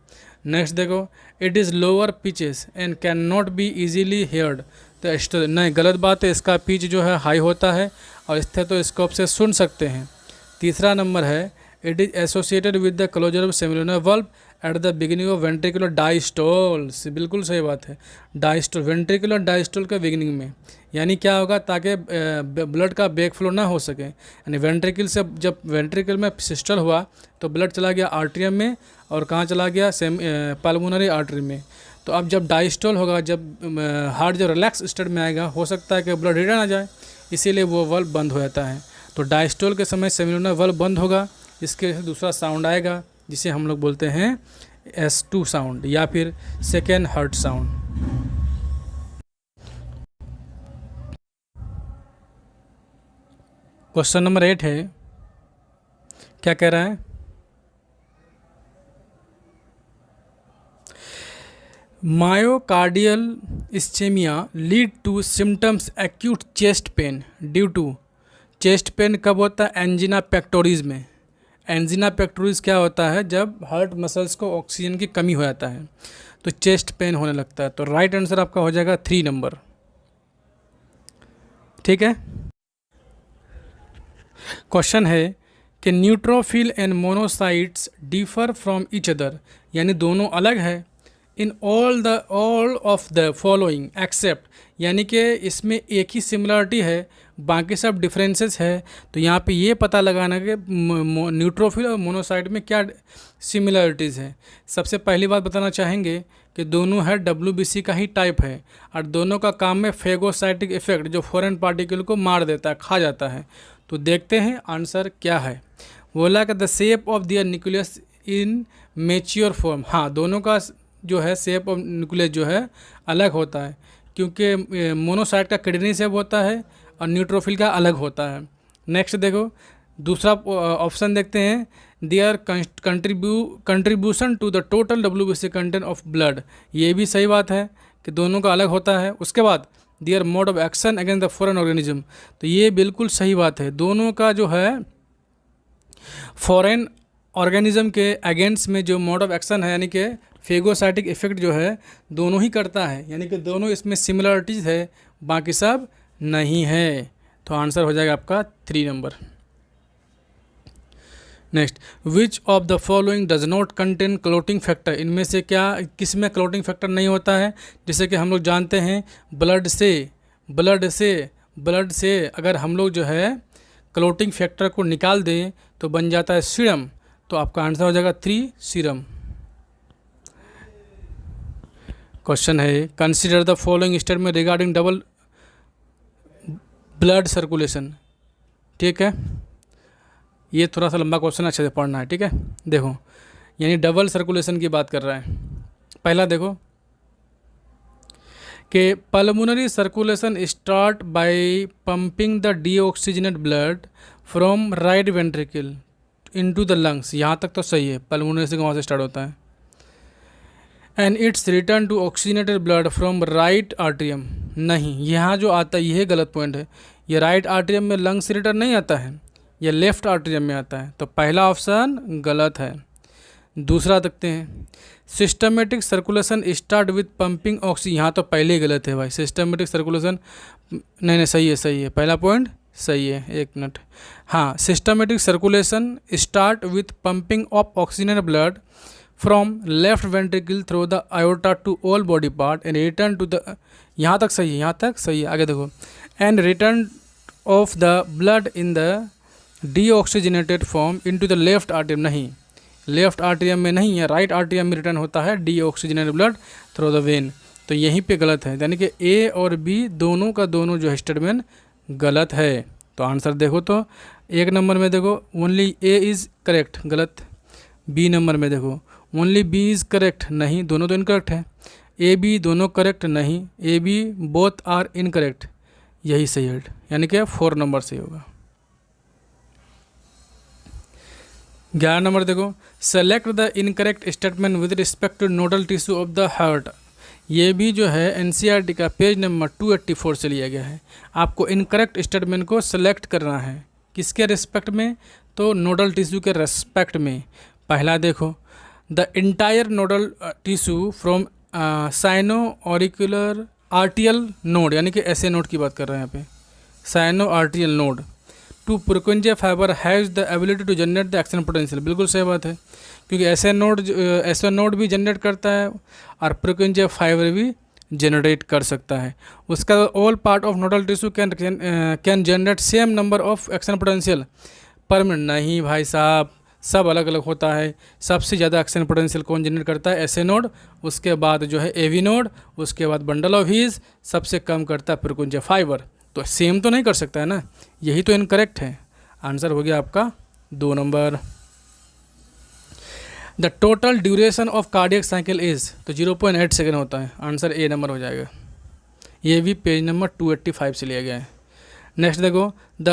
नेक्स्ट देखो, it is lower pitches and can not be easily heard. तो नहीं, गलत बात है, इसका पिच जो है हाई होता है और स्टेथोस्कोप से सुन सकते हैं। तीसरा नंबर है, it is associated with the closure of semilunar valve at the beginning of ventricular diastole. बिल्कुल सही बात है, डायस्टोल, वेंट्रिकुलर डायस्टोल के बिगिनिंग में। यानी क्या होगा, ताकि ब्लड का बैक फ्लो ना हो सके। यानी वेंट्रिकल से जब वेंट्रिकल में सिस्टल हुआ तो ब्लड चला गया आर्टरियम में, और कहाँ चला गया, पल्मोनरी आर्टरी में। तो अब जब डायस्टोल होगा, जब हार्ट जब रिलैक्स स्टेट में आएगा, हो सकता है कि ब्लड रिटर्न आ जाए, इसीलिए वो वाल्व बंद हो जाता है। तो डायस्टोल के समय सेमिलोनर वाल्व बंद होगा, इसके दूसरा साउंड आएगा जिसे हम लोग बोलते हैं S2 साउंड या फिर second heart sound. Question number 8 है, क्या कह रहा है, myocardial ischaemia lead to symptoms acute chest pain due to. Chest pain कब होता है, एंजिना पेक्टोरिस में। एंजिना पेक्टोरिस क्या होता है, जब हार्ट मसल्स को ऑक्सीजन की कमी हो जाता है तो चेस्ट पेन होने लगता है। तो राइट आंसर आपका हो जाएगा 3 नंबर, ठीक है। क्वेश्चन है कि neutrophil and monocytes differ from each other. यानी दोनों अलग है in all of the following except. यानी कि इसमें एक ही सिमिलरिटी है, बाकी सब डिफरेंसेस है। तो यहाँ पे ये पता लगाना कि न्यूट्रोफिल और मोनोसाइट में क्या सिमिलरिटीज़ है। सबसे पहली बात बताना चाहेंगे कि दोनों है WBC का ही टाइप है, और दोनों का काम है फेगोसाइटिक इफेक्ट, जो फॉरेन पार्टिकल को मार देता है, खा जाता है। तो देखते हैं आंसर क्या है। बोला कि the shape of their nucleus in mature form. हाँ, दोनों का जो है शेप ऑफ न्यूक्लियस जो है अलग होता है, क्योंकि मोनोसाइट का किडनी शेप होता है और न्यूट्रोफिल का अलग होता है। नेक्स्ट देखो, दूसरा ऑप्शन देखते हैं, their contribution to the total WBC content of blood. ये भी सही बात है कि दोनों का अलग होता है। उसके बाद their mode of action against the foreign organism. तो ये बिल्कुल सही बात है, दोनों का जो है फॉरेन ऑर्गेनिज्म के अगेंस्ट में जो मोड ऑफ एक्शन है, यानी कि फेगोसाइटिक इफेक्ट जो है दोनों ही करता है। यानी कि दोनों इसमें सिमिलरिटीज़ है, बाकी सब नहीं है। तो आंसर हो जाएगा आपका 3 number. Next, which of the following does not contain clotting factor. इनमें से क्या किस में क्लोटिंग फैक्टर नहीं होता है। जैसे कि हम लोग जानते हैं ब्लड से अगर हम लोग जो है क्लोटिंग फैक्टर को निकाल दें तो बन जाता है सीरम। तो आपका आंसर हो जाएगा 3 सीरम। क्वेश्चन है, consider the following statement regarding blood circulation, ठीक है। ये थोड़ा सा लंबा क्वेश्चन, अच्छे से पढ़ना है, ठीक है। देखो, यानी डबल सर्कुलेशन की बात कर रहा है। पहला देखो कि pulmonary circulation start by pumping the deoxygenate blood from right ventricle into the lungs. यहाँ तक तो सही है, पल्मोनरी से वहाँ से स्टार्ट होता है। And its return to oxygenated blood from right atrium. नहीं, यहाँ जो आता है यह गलत पॉइंट है। ये राइट आर्ट्रियम में लंग्स से रिटर्न नहीं आता है, ये लेफ्ट आर्ट्रियम में आता है। तो पहला ऑप्शन गलत है। दूसरा देखते हैं, systematic circulation start with pumping oxygen. यहाँ तो पहले ही गलत है भाई, सिस्टमेटिक सर्कुलेशन नहीं, सही है, सही है, पहला पॉइंट सही है। एक मिनट, हाँ, systematic circulation start with pumping of oxygen blood from left ventricle through the aorta to all body part and return to the, यहाँ तक सही है, यहाँ तक सही है। आगे देखो, and return of the blood in the deoxygenated form into the left atrium. नहीं, लेफ्ट आर्ट्रियम में नहीं है, राइट आर्ट्रियम में रिटर्न होता है deoxygenated blood through the when. तो यहीं पे गलत है, यानी कि ए और बी दोनों का दोनों जो है स्टेटमेंट गलत है। तो आंसर देखो, तो एक नंबर में देखो ओनली ए इज़ करेक्ट, गलत। बी नंबर में देखो ओनली बी इज़ करेक्ट, नहीं, दोनों तो इनकरेक्ट है। ए बी दोनों करेक्ट, नहीं, A B both are incorrect, यही सही है, यानी कि 4 नंबर से होगा। 11 नंबर देखो, select the incorrect statement with respect two nodal tissue of the heart. ये भी जो है एनसीईआरटी का पेज नंबर 284 से लिया गया है। आपको इनकरेक्ट स्टेटमेंट को सेलेक्ट करना है, किसके रिस्पेक्ट में, तो नोडल टिश्यू के रिस्पेक्ट में। पहला देखो, the entire nodal tissue from sino auricular आर्टियल node, यानी कि ऐसे नोड की बात कर रहे हैं यहाँ पे, sino atrial node to Purkinje fibre has the ability to generate the action potential. बिल्कुल सही बात है, क्योंकि ऐसे नोड भी जनरेट करता है और पुरकुंजे फाइबर भी जनरेट कर सकता है। उसका all part of nodal tissue can generate same number of action potential पर मिनट। नहीं भाई साहब, सब अलग अलग होता है। सबसे ज़्यादा एक्शन पोटेंशियल कौन जनरेट करता है, ऐसे नोड, उसके बाद जो है एवी नोड, उसके बाद बंडल ऑफ हीज, सबसे कम करता है पुरकुंजे फाइबर। तो सेम तो नहीं कर सकता है ना, यही तो इनकरेक्ट है। आंसर हो गया आपका 2 number. The total duration of cardiac cycle is, तो 0.8 सेकेंड होता है। आंसर ए नंबर हो जाएगा। ये भी पेज नंबर 285 से लिया गया है। नेक्स्ट देखो, the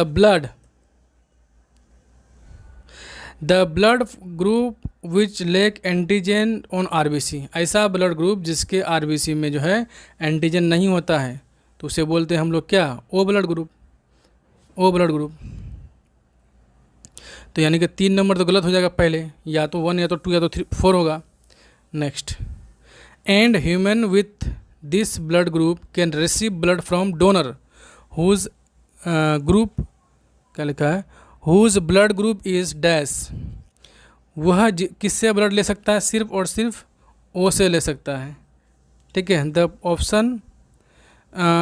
blood group which lake antigen on RBC. ऐसा ब्लड ग्रुप जिसके आरबीसी में जो है एंटीजन नहीं होता है, तो उसे बोलते हैं हम लोग क्या, O blood group, O blood group. तो यानी कि 3 नंबर तो गलत हो जाएगा पहले, या तो 1 या तो 2 या तो 4 होगा। Next, and human with this blood group can receive blood from donor whose group, क्या लिखा है, whose blood group is dash. वह किससे ब्लड ले सकता है, सिर्फ और सिर्फ ओ से ले सकता है, ठीक है। The option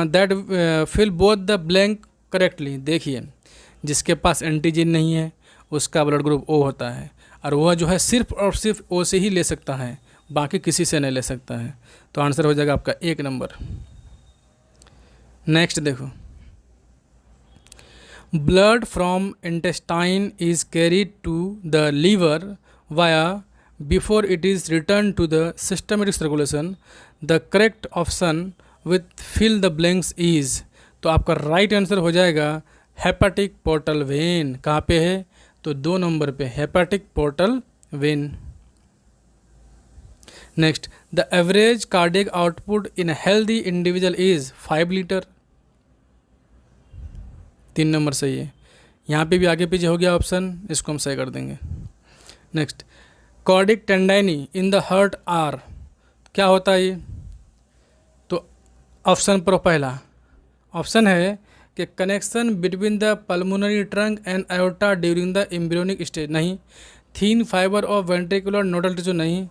that fill both the blank correctly. देखिए, जिसके पास एंटीजन नहीं है उसका ब्लड ग्रुप ओ होता है, और वह जो है सिर्फ और सिर्फ ओ से ही ले सकता है, बाकी किसी से नहीं ले सकता है। तो आंसर हो जाएगा आपका 1 नंबर। नेक्स्ट देखो, blood from intestine is carried to the liver via before it is return to the systematic circulation. The correct option with fill the blanks is, तो आपका राइट आंसर हो जाएगा हेपेटिक पोर्टल वेन। कहाँ पे है, तो 2 नंबर पे, hepatic portal vein. Next, the average cardiac output in healthy individual is 5 litre. 3 number सही है। यहाँ पे भी आगे पीछे हो गया ऑप्शन, इसको हम सही कर देंगे। Next, cardiac tendineae in the heart are, क्या होता है ये, तो ऑप्शन पर पहला ऑप्शन है कि connection between the pulmonary trunk and aorta during the embryonic stage, नहीं। Thin fibre of ventricular nodal tissue, नहीं।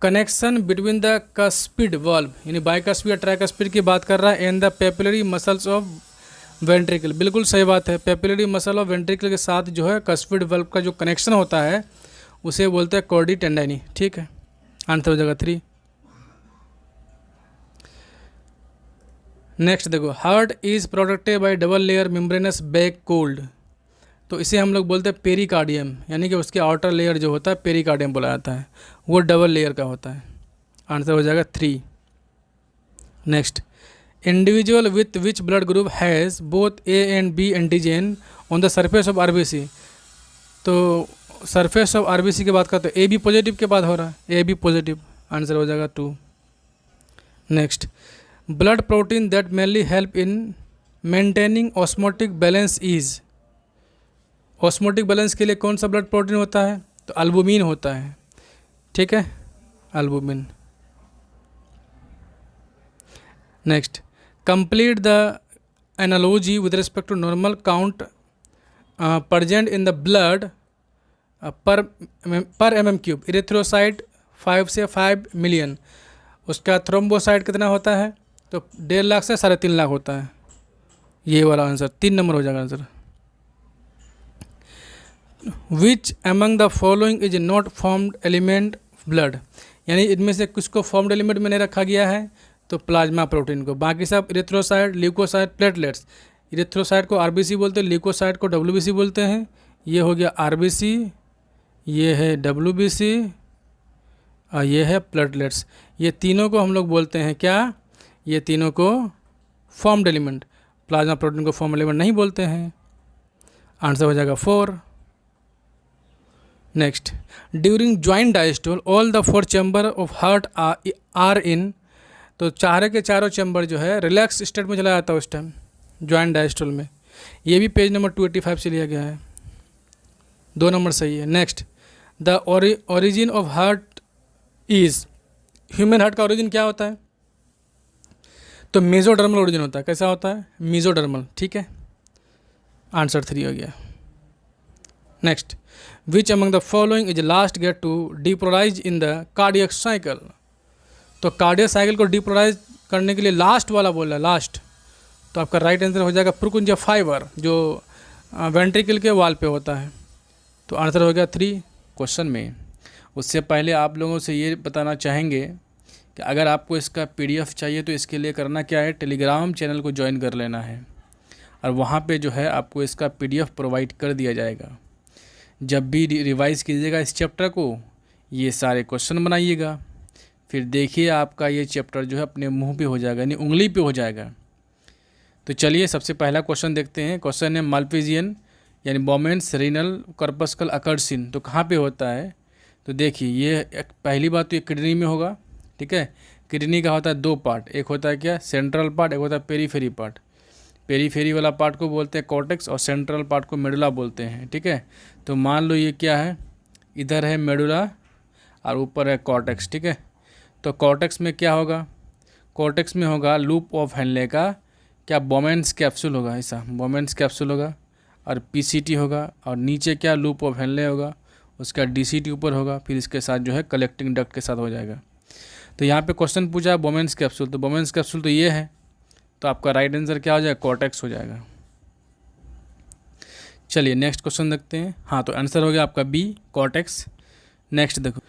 Connection between the cuspid valve, यानी बाइकस्पिड या ट्राइकस्पिड की बात कर रहा है, and the papillary muscles of ventricle, बिल्कुल सही बात है। पेपिलरी मसल ऑफ वेंट्रिकल के साथ जो है कस्पिड वाल्व का जो कनेक्शन होता है उसे बोलते हैं कॉर्डी टेंडाइनी, ठीक है। आंसर हो जाएगा 3। नेक्स्ट देखो, heart is protected by double layer membranes back cold, तो इसे हम लोग बोलते हैं पेरिकार्डियम, यानी कि उसके आउटर लेयर जो होता है पेरिकार्डियम बोला जाता है, वो डबल लेयर का होता है। आंसर हो जाएगा 3। Next, individual with which blood group has both A and B antigen on the surface of RBC, तो सरफेस ऑफ आरबीसी की बात करते हैं, ए बी पॉजिटिव के बाद हो रहा है, ए बी पॉजिटिव, आंसर हो जाएगा 2। Next, blood protein that mainly help in maintaining osmotic balance is, osmotic balance के लिए कौन सा ब्लड प्रोटीन होता है, तो अल्बुमिन होता है, ठीक है, albumin. Next, complete the analogy with respect to normal count present in the blood per M M cube, erythrocyte 5 से 5 मिलियन, उसका थ्रोम्बोसाइट कितना होता है, तो 1.5 लाख से 3.5 लाख होता है, ये वाला आंसर 3 नंबर हो जाएगा answer. Which among the following is not formed element blood, यानी इनमें से किसको फॉर्म्ड एलिमेंट में नहीं रखा गया है, तो प्लाज्मा प्रोटीन को, बाकी सब इरेथ्रोसाइट, ल्यूकोसाइट, प्लेटलेट्स। इरेथ्रोसाइट को आरबीसी बोलते हैं, ल्यूकोसाइट को डब्ल्यूबीसी बोलते हैं, ये हो गया आरबीसी, ये है डब्ल्यूबीसी और ये है प्लेटलेट्स। ये तीनों को हम लोग बोलते हैं क्या, ये तीनों को फॉर्म्ड एलिमेंट, प्लाज्मा प्रोटीन को फॉर्म एलिमेंट नहीं बोलते हैं, आंसर हो जाएगा 4। Next, during joint diastole all the 4 chamber of heart are in, तो चारे के चारों चैम्बर जो है रिलैक्स स्टेट में चला जाता है उस टाइम ज्वाइंट डायस्टोल में, ये भी पेज नंबर 285 से लिया गया है, 2 नंबर सही है। Next, the origin of heart is, human heart का ओरिजिन क्या होता है, तो मेजोडर्मल ओरिजिन होता है, कैसा होता है, मेजोडर्मल, ठीक है, आंसर 3 हो गया। Next, which among the following is last get to depolarise in the cardiac cycle, तो कार्डियक साइकिल को डिपोलराइज करने के लिए लास्ट वाला बोल रहा है, लास्ट, तो आपका राइट आंसर हो जाएगा प्रुकुंजा फाइबर, जो वेंट्रिकल के वाल पे होता है, तो आंसर हो गया 3 क्वेश्चन में। उससे पहले आप लोगों से ये बताना चाहेंगे कि अगर आपको इसका पीडीएफ चाहिए तो इसके लिए करना क्या है, टेलीग्राम चैनल को ज्वाइन कर लेना है और वहाँ पे जो है आपको इसका पीडीएफ प्रोवाइड कर दिया जाएगा। जब भी रिवाइज़ कीजिएगा इस चैप्टर को, ये सारे क्वेश्चन बनाइएगा, फिर देखिए आपका ये चैप्टर जो है अपने मुंह पे हो जाएगा, यानी उंगली पे हो जाएगा। तो चलिए सबसे पहला क्वेश्चन देखते हैं। क्वेश्चन है माल्पीजियन यानी बोमेंस रीनल कॉर्पस्कल अकर्सिन, तो कहाँ पे होता है, तो देखिए ये पहली बात तो ये किडनी में होगा, ठीक है। किडनी का होता है 2 पार्ट, एक होता है क्या सेंट्रल पार्ट, एक होता है पेरीफेरी पार्ट। पेरीफेरी वाला पार्ट को बोलते हैं कॉर्टेक्स और सेंट्रल पार्ट को मेडुला बोलते हैं, ठीक है। तो मान लो ये क्या है, इधर है मेडुला और ऊपर है कॉर्टेक्स, ठीक है। तो कॉर्टेक्स में क्या होगा, कॉर्टेक्स में होगा लूप ऑफ हेनले का क्या बोमेंस कैप्सूल होगा, ऐसा बोमेंस कैप्सूल होगा, और पीसीटी होगा, और नीचे क्या लूप ऑफ हेनले होगा, उसका डीसीटी ऊपर होगा, फिर इसके साथ जो है कलेक्टिंग डक्ट के साथ हो जाएगा। तो यहाँ पे क्वेश्चन पूछा है बोमेंस कैप्सूल, तो बोमेंस कैप्सूल तो ये है, तो आपका राइट आंसर क्या हो जाएगा, कॉर्टेक्स हो जाएगा। चलिए नेक्स्ट क्वेश्चन देखते हैं। हाँ, तो आंसर हो गया आपका बी, कॉर्टेक्स। नेक्स्ट देखो,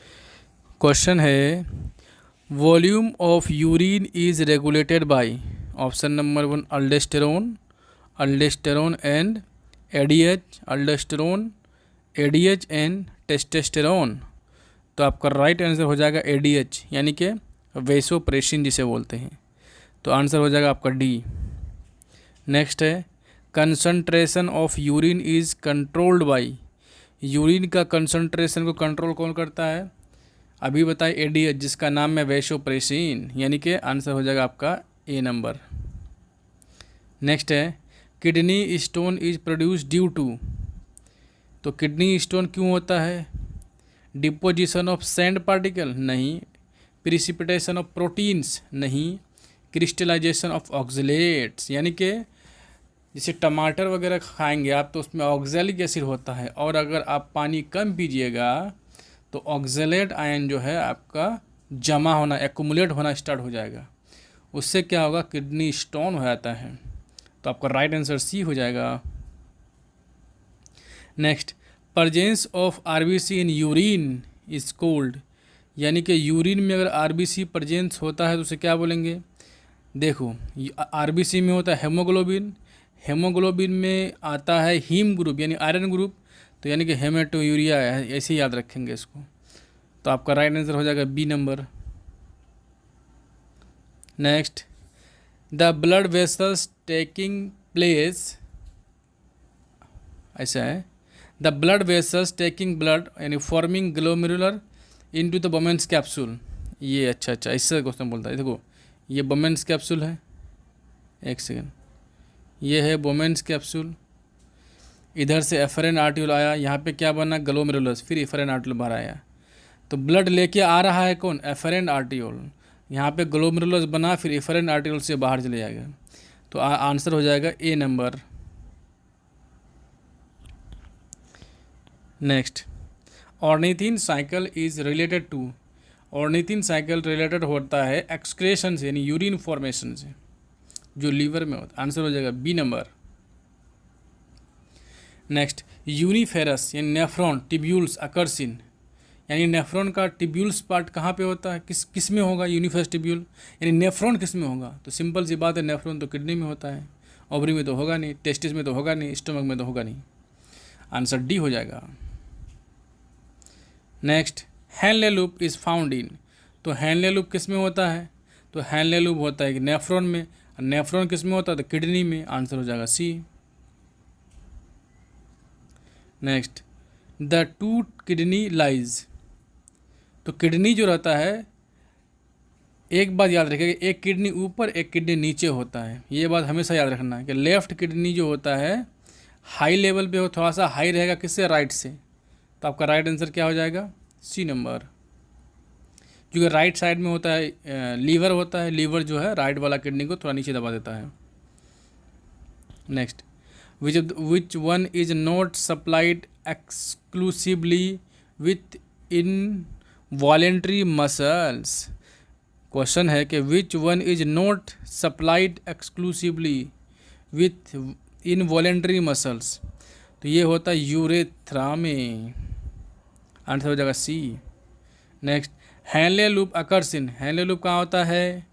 क्वेश्चन है volume of urine is regulated by, option number 1 अल्डोस्टेरोन, अल्डोस्टेरोन and ADH, अल्डोस्टेरोन, ADH and testosterone. तो आपका राइट आंसर हो जाएगा एडीएच, यानी कि वेसोप्रेसिन जिसे बोलते हैं, तो आंसर हो जाएगा आपका डी। नेक्स्ट है concentration of urine is controlled by, urine का कंसंट्रेशन को कंट्रोल कौन करता है, अभी बताए एडीएच, जिसका नाम है वेसोप्रेसिन, यानी कि आंसर हो जाएगा आपका ए नंबर। नेक्स्ट है kidney stone is produce due to, तो किडनी स्टोन क्यों होता है, डिपोजिशन ऑफ सैंड पार्टिकल नहीं, प्रिसिपिटेशन ऑफ प्रोटीन्स नहीं, क्रिस्टलाइजेशन ऑफ ऑक्सलेट्स, यानी कि जैसे टमाटर वगैरह खाएंगे आप तो उसमें ऑक्सैलिक एसिड होता है, और अगर आप पानी कम पीजिएगा तो ऑक्सलेट आयन जो है आपका जमा होना, एक्यूमुलेट होना स्टार्ट हो जाएगा, उससे क्या होगा, किडनी स्टोन हो जाता है। तो आपका राइट आंसर सी हो जाएगा। Next, presence of RBC in urine is cold, यानी कि यूरिन में अगर आरबीसी प्रेजेंस होता है तो उसे क्या बोलेंगे, देखो आरबीसी में होता है हेमोग्लोबिन, हेमोग्लोबिन में आता है हीम ग्रुप यानी आयरन ग्रुप, तो यानी कि हेमेटोयूरिया है, ऐसे ही याद रखेंगे इसको। तो आपका राइट आंसर हो जाएगा बी नंबर। Next, the blood vessels taking place, ऐसा है, the blood vessels taking blood यानी forming glomerular into the Bowman's capsule. ये अच्छा इससे क्वेश्चन बोलता है। देखो ये बोमेंस कैप्सूल है, एक सेकेंड, ये है बोमेंस कैप्सूल, इधर से एफरेन आर्टियोल आया, यहाँ पे क्या बना ग्लोमेरुलस, फिर एफरेन आर्टियोल बाहर आया, तो ब्लड लेके आ रहा है कौन, एफरेन आर्टियोल, यहाँ पे ग्लोमेरुलस बना, फिर एफरेन आर्टियोल से बाहर चले जाएगा। तो आंसर हो जाएगा A number. Next, ornithine cycle is related to, ornithine cycle related होता है एक्सक्रेशन से यानी यूरिन फॉर्मेशन से, जो लीवर में होता है। आंसर हो जाएगा बी नंबर। नेक्स्ट, यूनिफेरस यानी नेफ्रॉन टिब्यूल्स अकर्स इन, यानी नेफ्रॉन का टिब्यूल्स पार्ट कहाँ पे होता है, किस में होगा, यूनिफेरस टिब्यूल, यानी नेफ्रॉन किस में होगा, तो सिंपल सी बात है, नेफ्रॉन तो किडनी में होता है, ओवरी में तो होगा नहीं, टेस्टिस में तो होगा नहीं, स्टमक में तो होगा नहीं। आंसर डी हो जाएगा। Next, Henle loop is found in, तो हेनले लूप किस में होता है, तो हेनले लूप होता है कि नेफ्रॉन में, नेफ्रॉन किस में होता है, तो किडनी में। आंसर हो जाएगा C. Next, the two kidney lies, तो किडनी जो रहता है, एक बात याद रखिएगा, एक किडनी ऊपर एक किडनी नीचे होता है, ये बात हमेशा याद रखना है कि लेफ्ट किडनी जो होता है हाई लेवल पे हो, थोड़ा सा हाई रहेगा, किससे, राइट से। तो आपका राइट आंसर क्या हो जाएगा, सी नंबर, क्योंकि राइट साइड में होता है लीवर होता है, लीवर जो है राइट वाला किडनी को थोड़ा नीचे दबा देता है। Next, which one is not supplied exclusively with involuntary muscles, question है कि which one is not supplied exclusively with involuntary muscles, तो ये होता है यूरेथ्रा में। आंसर हो जाएगा C. Next, Henle loop occurs in, Henle loop कहाँ होता है,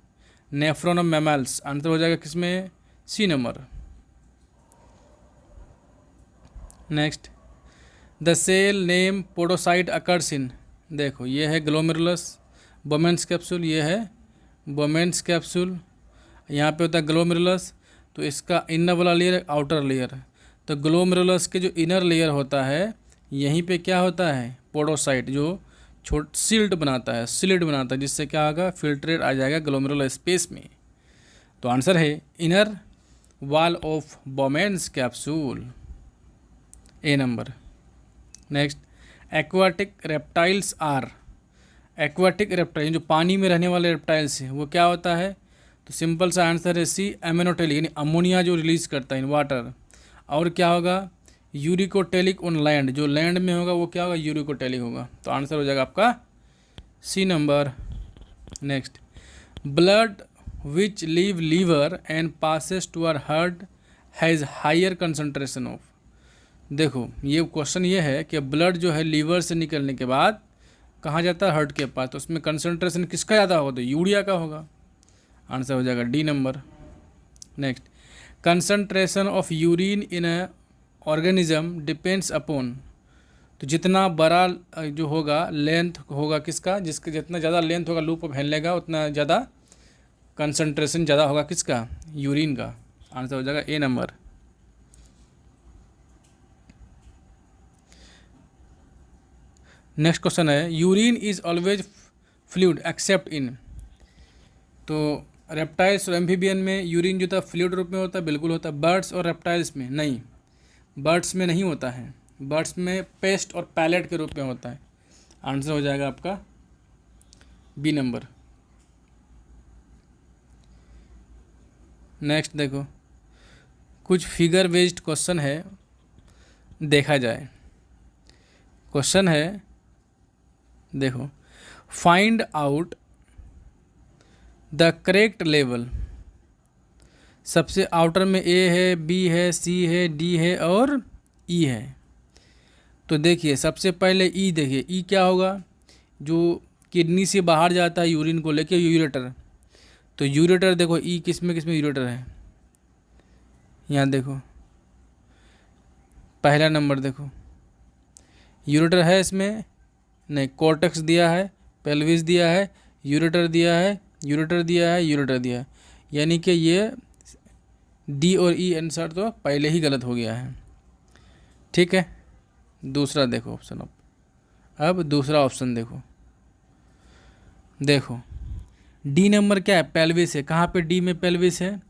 नेफ्रॉन ऑफ मैमल्स। आंसर हो जाएगा किसमें, C number. Next, the cell name podocyte occurs in, देखो ये है ग्लोमेरुलस, बोमेंस कैप्सूल, ये है बोमेंस कैप्सूल, यहाँ पे होता है ग्लोमेरुलस, तो इसका इनर वाला लेयर आउटर लेयर, तो ग्लोमेरुलस के जो इनर लेयर होता है यहीं पे क्या होता है, पोडोसाइट, जो सिल्ट बनाता है, सिलिड बनाता है, जिससे क्या होगा, फिल्ट्रेट आ जाएगा ग्लोमेरुलर स्पेस में। तो आंसर है inner wall of Bowman's capsule, A number. Next, aquatic reptiles are, aquatic reptile जो पानी में रहने वाले रेप्टाइल्स हैं वो क्या होता है, तो सिंपल सा आंसर है सी, एमिनोटेलिक, यानी अमोनिया जो रिलीज करता है इन वाटर। और क्या होगा, यूरिकोटेलिक ऑन लैंड, जो लैंड में होगा वो क्या होगा, यूरिकोटेलिक होगा। तो आंसर हो जाएगा आपका C number. Next, blood which leave liver and passes to our heart has higher concentration of, देखो ये क्वेश्चन ये है कि ब्लड जो है लीवर से निकलने के बाद कहाँ जाता है, हार्ट के पास, तो उसमें कंसंट्रेशन किसका ज़्यादा होगा, तो यूरिया का होगा। आंसर हो जाएगा D number. Next, concentration of urine in a organism depends upon, तो जितना बड़ा जो होगा लेंथ होगा किसका, जिसका जितना ज़्यादा लेंथ होगा लूप ऑफ हेनले का, उतना ज़्यादा कंसंट्रेशन ज़्यादा होगा किसका, यूरिन का। आंसर हो जाएगा ए नंबर। नेक्स्ट क्वेश्चन है, urine is always fluid accept इन, तो रेप्टाइल्स और एम्फीबियन में यूरिन जो था फ्लूइड रूप में होता है, बिल्कुल होता है, बर्ड्स और रेप्टाइल्स में नहीं, बर्ड्स में नहीं होता है, बर्ड्स में पेस्ट और पैलेट के रूप में होता है। आंसर हो जाएगा आपका बी नंबर। नेक्स्ट देखो, कुछ फिगर बेस्ड क्वेश्चन है, देखा जाए। क्वेश्चन है, देखो, find out the correct level, सबसे आउटर में ए है, बी है, सी है, डी है और ई है। तो देखिए सबसे पहले ई, देखिए ई क्या होगा, जो किडनी से बाहर जाता है यूरिन को लेके, यूरेटर, तो यूरेटर देखो ई किस में यूरेटर है, यहाँ देखो पहला नंबर देखो यूरेटर है इसमें, नहीं कॉर्टेक्स दिया है, पेल्विस दिया है, यूरेटर दिया है, यूरेटर दिया है, यूरेटर दिया है, यानी कि ये डी और ई आंसर तो पहले ही गलत हो गया है। ठीक है, दूसरा देखो ऑप्शन। अब दूसरा ऑप्शन देखो, देखो डी नंबर क्या है, पेल्विस है। कहाँ पे डी में पेल्विस है,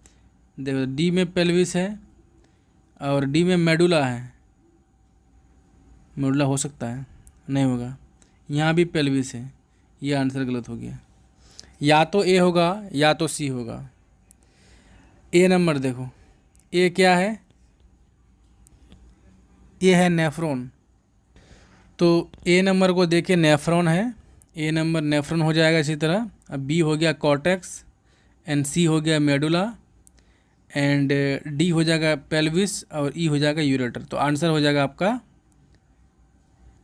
देखो डी में पेल्विस है और डी में मेडुला है। मेडुला हो सकता है, नहीं होगा, यहाँ भी पेल्विस है, ये आंसर गलत हो गया। या तो ए होगा या तो सी होगा। ए नंबर देखो, ए क्या है, ए है नेफ्रॉन। तो ए नंबर को देखिए नेफ्रॉन है, ए नंबर नेफ्रॉन हो जाएगा इसी तरह। अब बी हो गया कॉर्टेक्स, एंड सी हो गया मेडुला, एंड डी हो जाएगा पेल्विस और ई हो जाएगा यूरेटर। तो आंसर हो जाएगा आपका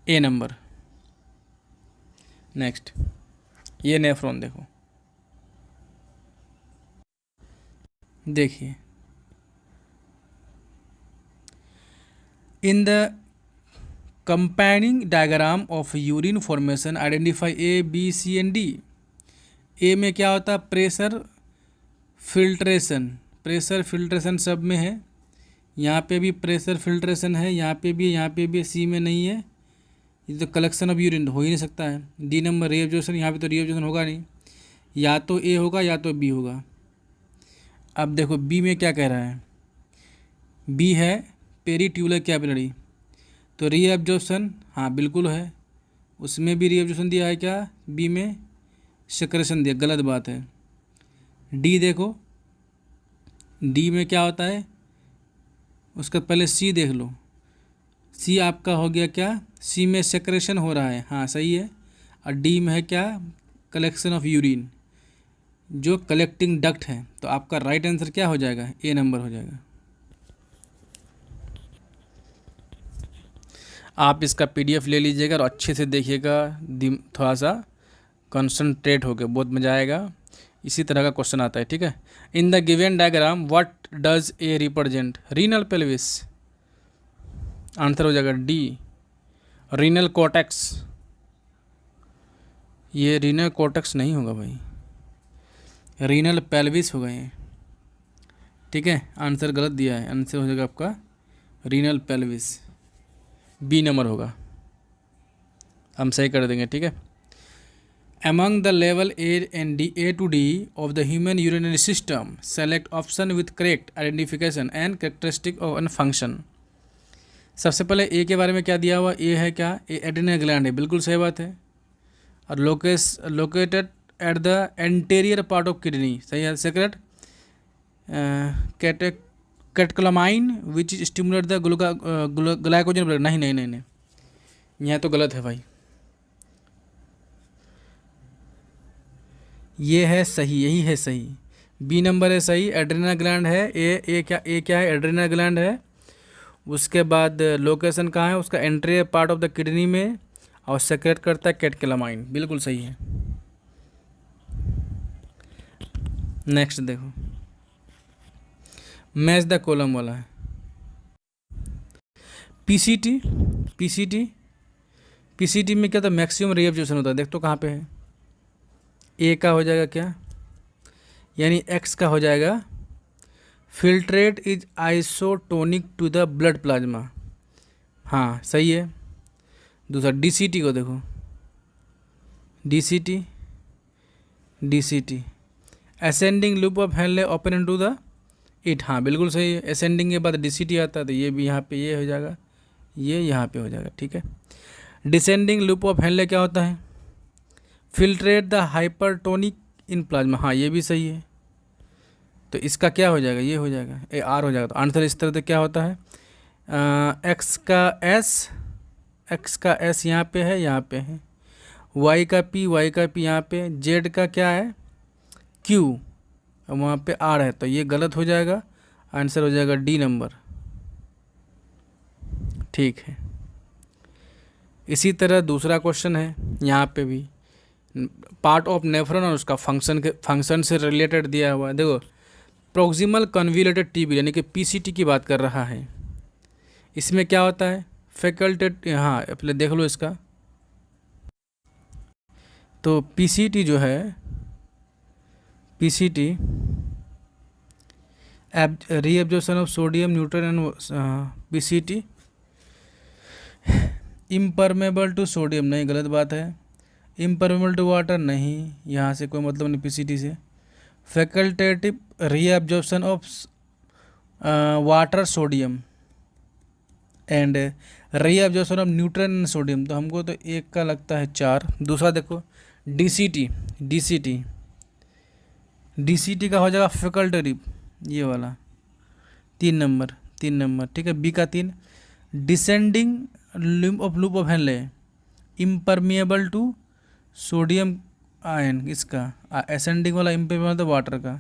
ए नंबर। नेक्स्ट, ये नेफ्रॉन देखो, देखिए in the comparing diagram of urine formation identify A B C and D. A में क्या होता है, प्रेशर फिल्ट्रेशन, प्रेशर फिल्ट्रेशन सब में है, यहाँ पे भी प्रेशर फिल्ट्रेशन है, यहाँ पे भी, सी में नहीं है, ये तो कलेक्शन ऑफ यूरिन हो ही नहीं सकता है। डी नंबर रीअब्जॉर्प्शन, यहाँ पे तो रीअब्जॉर्प्शन होगा नहीं, या तो ए होगा या तो बी होगा। अब देखो बी में क्या कह रहा है, बी है पेरीट्यूलर कैपिलरी, तो रीअब्जॉर्प्शन हाँ बिल्कुल है, उसमें भी रीअब्जॉर्प्शन दिया है क्या, बी में सेक्रेशन दिया, गलत बात है। डी देखो, डी में क्या होता है, उसका पहले सी देख लो, सी आपका हो गया क्या, सी में सेक्रेशन हो रहा है, हाँ सही है। और डी में है क्या, कलेक्शन ऑफ यूरिन, जो कलेक्टिंग डक्ट है। तो आपका राइट आंसर क्या हो जाएगा, ए नंबर हो जाएगा। आप इसका पीडीएफ ले लीजिएगा और अच्छे से देखिएगा, थोड़ा सा कंसंट्रेट होकर, बहुत मज़ा आएगा। इसी तरह का क्वेश्चन आता है, ठीक है। In the given diagram what does A represent, renal pelvis, answer हो जाएगा डी, रीनल कॉर्टेक्स। ये रीनल कॉर्टेक्स नहीं होगा भाई, रीनल पेल्विस होगा ये, ठीक है। आंसर गलत दिया है, आंसर हो जाएगा आपका रीनल पेल्विस, बी नंबर होगा, हम सही कर देंगे, ठीक है। Among the level A and D, A to D of the human urinary system, select option with correct identification and characteristic of a function। सबसे पहले ए के बारे में क्या दिया हुआ, ए है क्या, ए एड्रिनल ग्लैंड है, बिल्कुल सही बात है। और located at the anterior part of kidney, सही है। Secrete catecholamine which stimulate the glycogen, नहीं नहीं नहीं नहीं, यहाँ तो गलत है भाई, ये है सही, यही है सही, बी नंबर है सही, एड्रिनल ग्लैंड है। ए क्या है, एड्रिनल ग्लैंड है। उसके बाद लोकेशन कहाँ है उसका, entry part of the kidney में, और सेक्रेट करता है कैटेकोलामाइन, बिल्कुल सही है। नेक्स्ट देखो, मैच द कॉलम वाला है, पीसीटी। पीसीटी में क्या था, मैक्सिमम रीअब्जॉर्प्शन होता है, देख तो कहाँ पे है, ए का हो जाएगा क्या, यानी एक्स का हो जाएगा filtrate is isotonic to the blood plasma, हाँ सही है। दूसरा डीसीटी को देखो, DCT ascending loop of Henle open into the it, हाँ बिल्कुल सही है। असेंडिंग के बाद डीसीटी आता है, तो ये भी यहाँ पे ये हो जाएगा, ये यहाँ पे हो जाएगा, ठीक है। डिसेंडिंग लूप ऑफ हेनले क्या होता है, filtrate the hypertonic in plasma, हाँ ये भी सही है। तो इसका क्या हो जाएगा, ये हो जाएगा, ए आर हो जाएगा। तो आंसर इस तरह से क्या होता है, एक्स का एस यहाँ पे है, यहाँ पे है, वाई का पी यहाँ पे, जेड का क्या है क्यू, वहाँ पे आर है, तो ये गलत हो जाएगा, आंसर हो जाएगा डी नंबर, ठीक है। इसी तरह दूसरा क्वेश्चन है यहाँ पे भी, पार्ट ऑफ नेफ्रॉन और उसका फंक्शन से रिलेटेड दिया हुआ है। देखो प्रोक्सिमल कन्वोल्यूटेड टिब्यूल यानी कि पीसीटी की बात कर रहा है। इसमें क्या होता है फैकल्टेट, हाँ पहले देख लो इसका। तो पीसीटी जो है, PCT reabsorption of sodium nutrient and PCT impermeable to sodium, नहीं गलत बात है। इम्परमेबल टू वाटर नहीं, यहाँ से कोई मतलब नहीं पीसीटी से। Facultative reabsorption of water sodium and reabsorption of nutrient and sodium, तो हमको तो एक का लगता है 4। दूसरा देखो डीसीटी, डीसीटी डीसीटी का हो जाएगा फैकल्टेटिव, ये वाला 3 नंबर, 3 नंबर ठीक है। बी का 3 descending loop of Henle impermeable to sodium ion, इसका असेंडिंग वाला इम्परमिएबल तो वाटर का,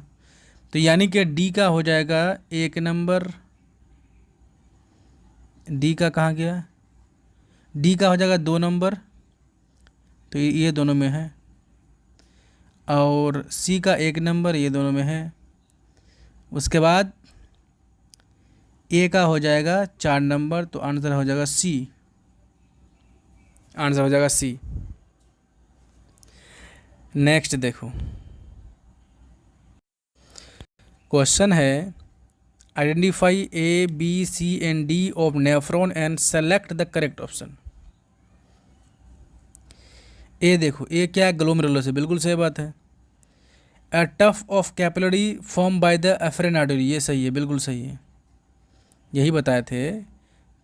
तो यानी कि डी का हो जाएगा 1 नंबर। डी का कहाँ गया, डी का हो जाएगा 2 नंबर, तो ये दोनों में है। और सी का 1 नंबर, ये दोनों में है। उसके बाद ए का हो जाएगा 4 नंबर, तो आंसर हो जाएगा सी, आंसर हो जाएगा सी। नेक्स्ट देखो क्वेश्चन है identify A B C and D of nephron and select the correct option. A देखो, ए क्या है ग्लोमेरुलस है, बिल्कुल सही बात है। A tuft of capillary form by the efferent artery, ये सही है, बिल्कुल सही है। यही बताए थे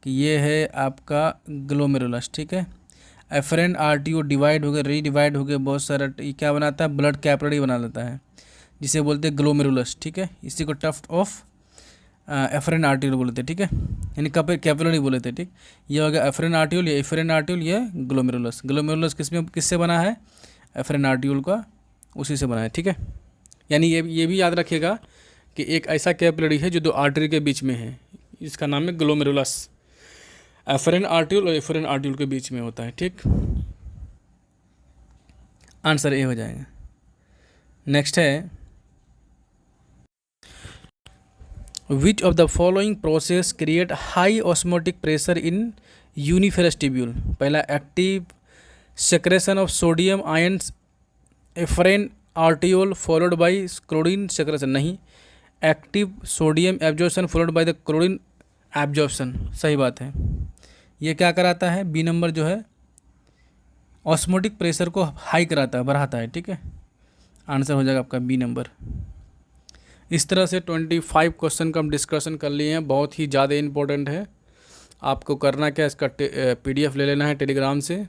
कि ये है आपका ग्लोमेरुलस, ठीक है। एफरेन आर्टियो डिवाइड हो गए, रीडिवाइड हो गए, बहुत सारा क्या बनाता है ब्लड कैपिलरी बना लेता है, जिसे बोलते हैं ग्लोमेरुलस, ठीक है। इसी को टफ्ट ऑफ एफरेन आर्टियोल बोलते हैं, ठीक है, यानी कैपिलरी बोले थे, ठीक। ये हो गया एफरेन आर्टियोल, ये एफरेन आर्टियोल, ये ग्लोमेरुलस। ग्लोमेरुलस किससे बना है, एफरेन आर्टियोल का, उसी से बना है, ठीक है। यानी ये भी याद रखिएगा कि एक ऐसा कैपिलरी है जो 2 आर्टरी के बीच में है, इसका नाम है ग्लोमेरुलस। एफरेन आर्टियोल और एफरेन आर्टियोल के बीच में होता है, ठीक। आंसर ए हो जाएगा। नेक्स्ट है which of the following process create high osmotic pressure in uniferous tubule. पहला active secretion of sodium ions efferent arteriole followed by chlorine secretion, नहीं। Active sodium absorption followed by the chlorine absorption, सही बात है। ये क्या कराता है, बी नंबर जो है ऑस्मोटिक प्रेशर को हाई कराता है, बढ़ाता है, ठीक है। आंसर हो जाएगा आपका बी नंबर। इस तरह से 25 क्वेश्चन का हम डिस्कशन कर लिए हैं, बहुत ही ज़्यादा इंपॉर्टेंट है। आपको करना क्या, इसका PDF ले लेना है टेलीग्राम से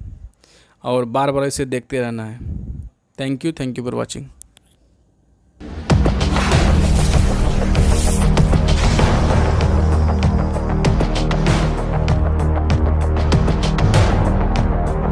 और बार बार इसे देखते रहना है। Thank you for watching.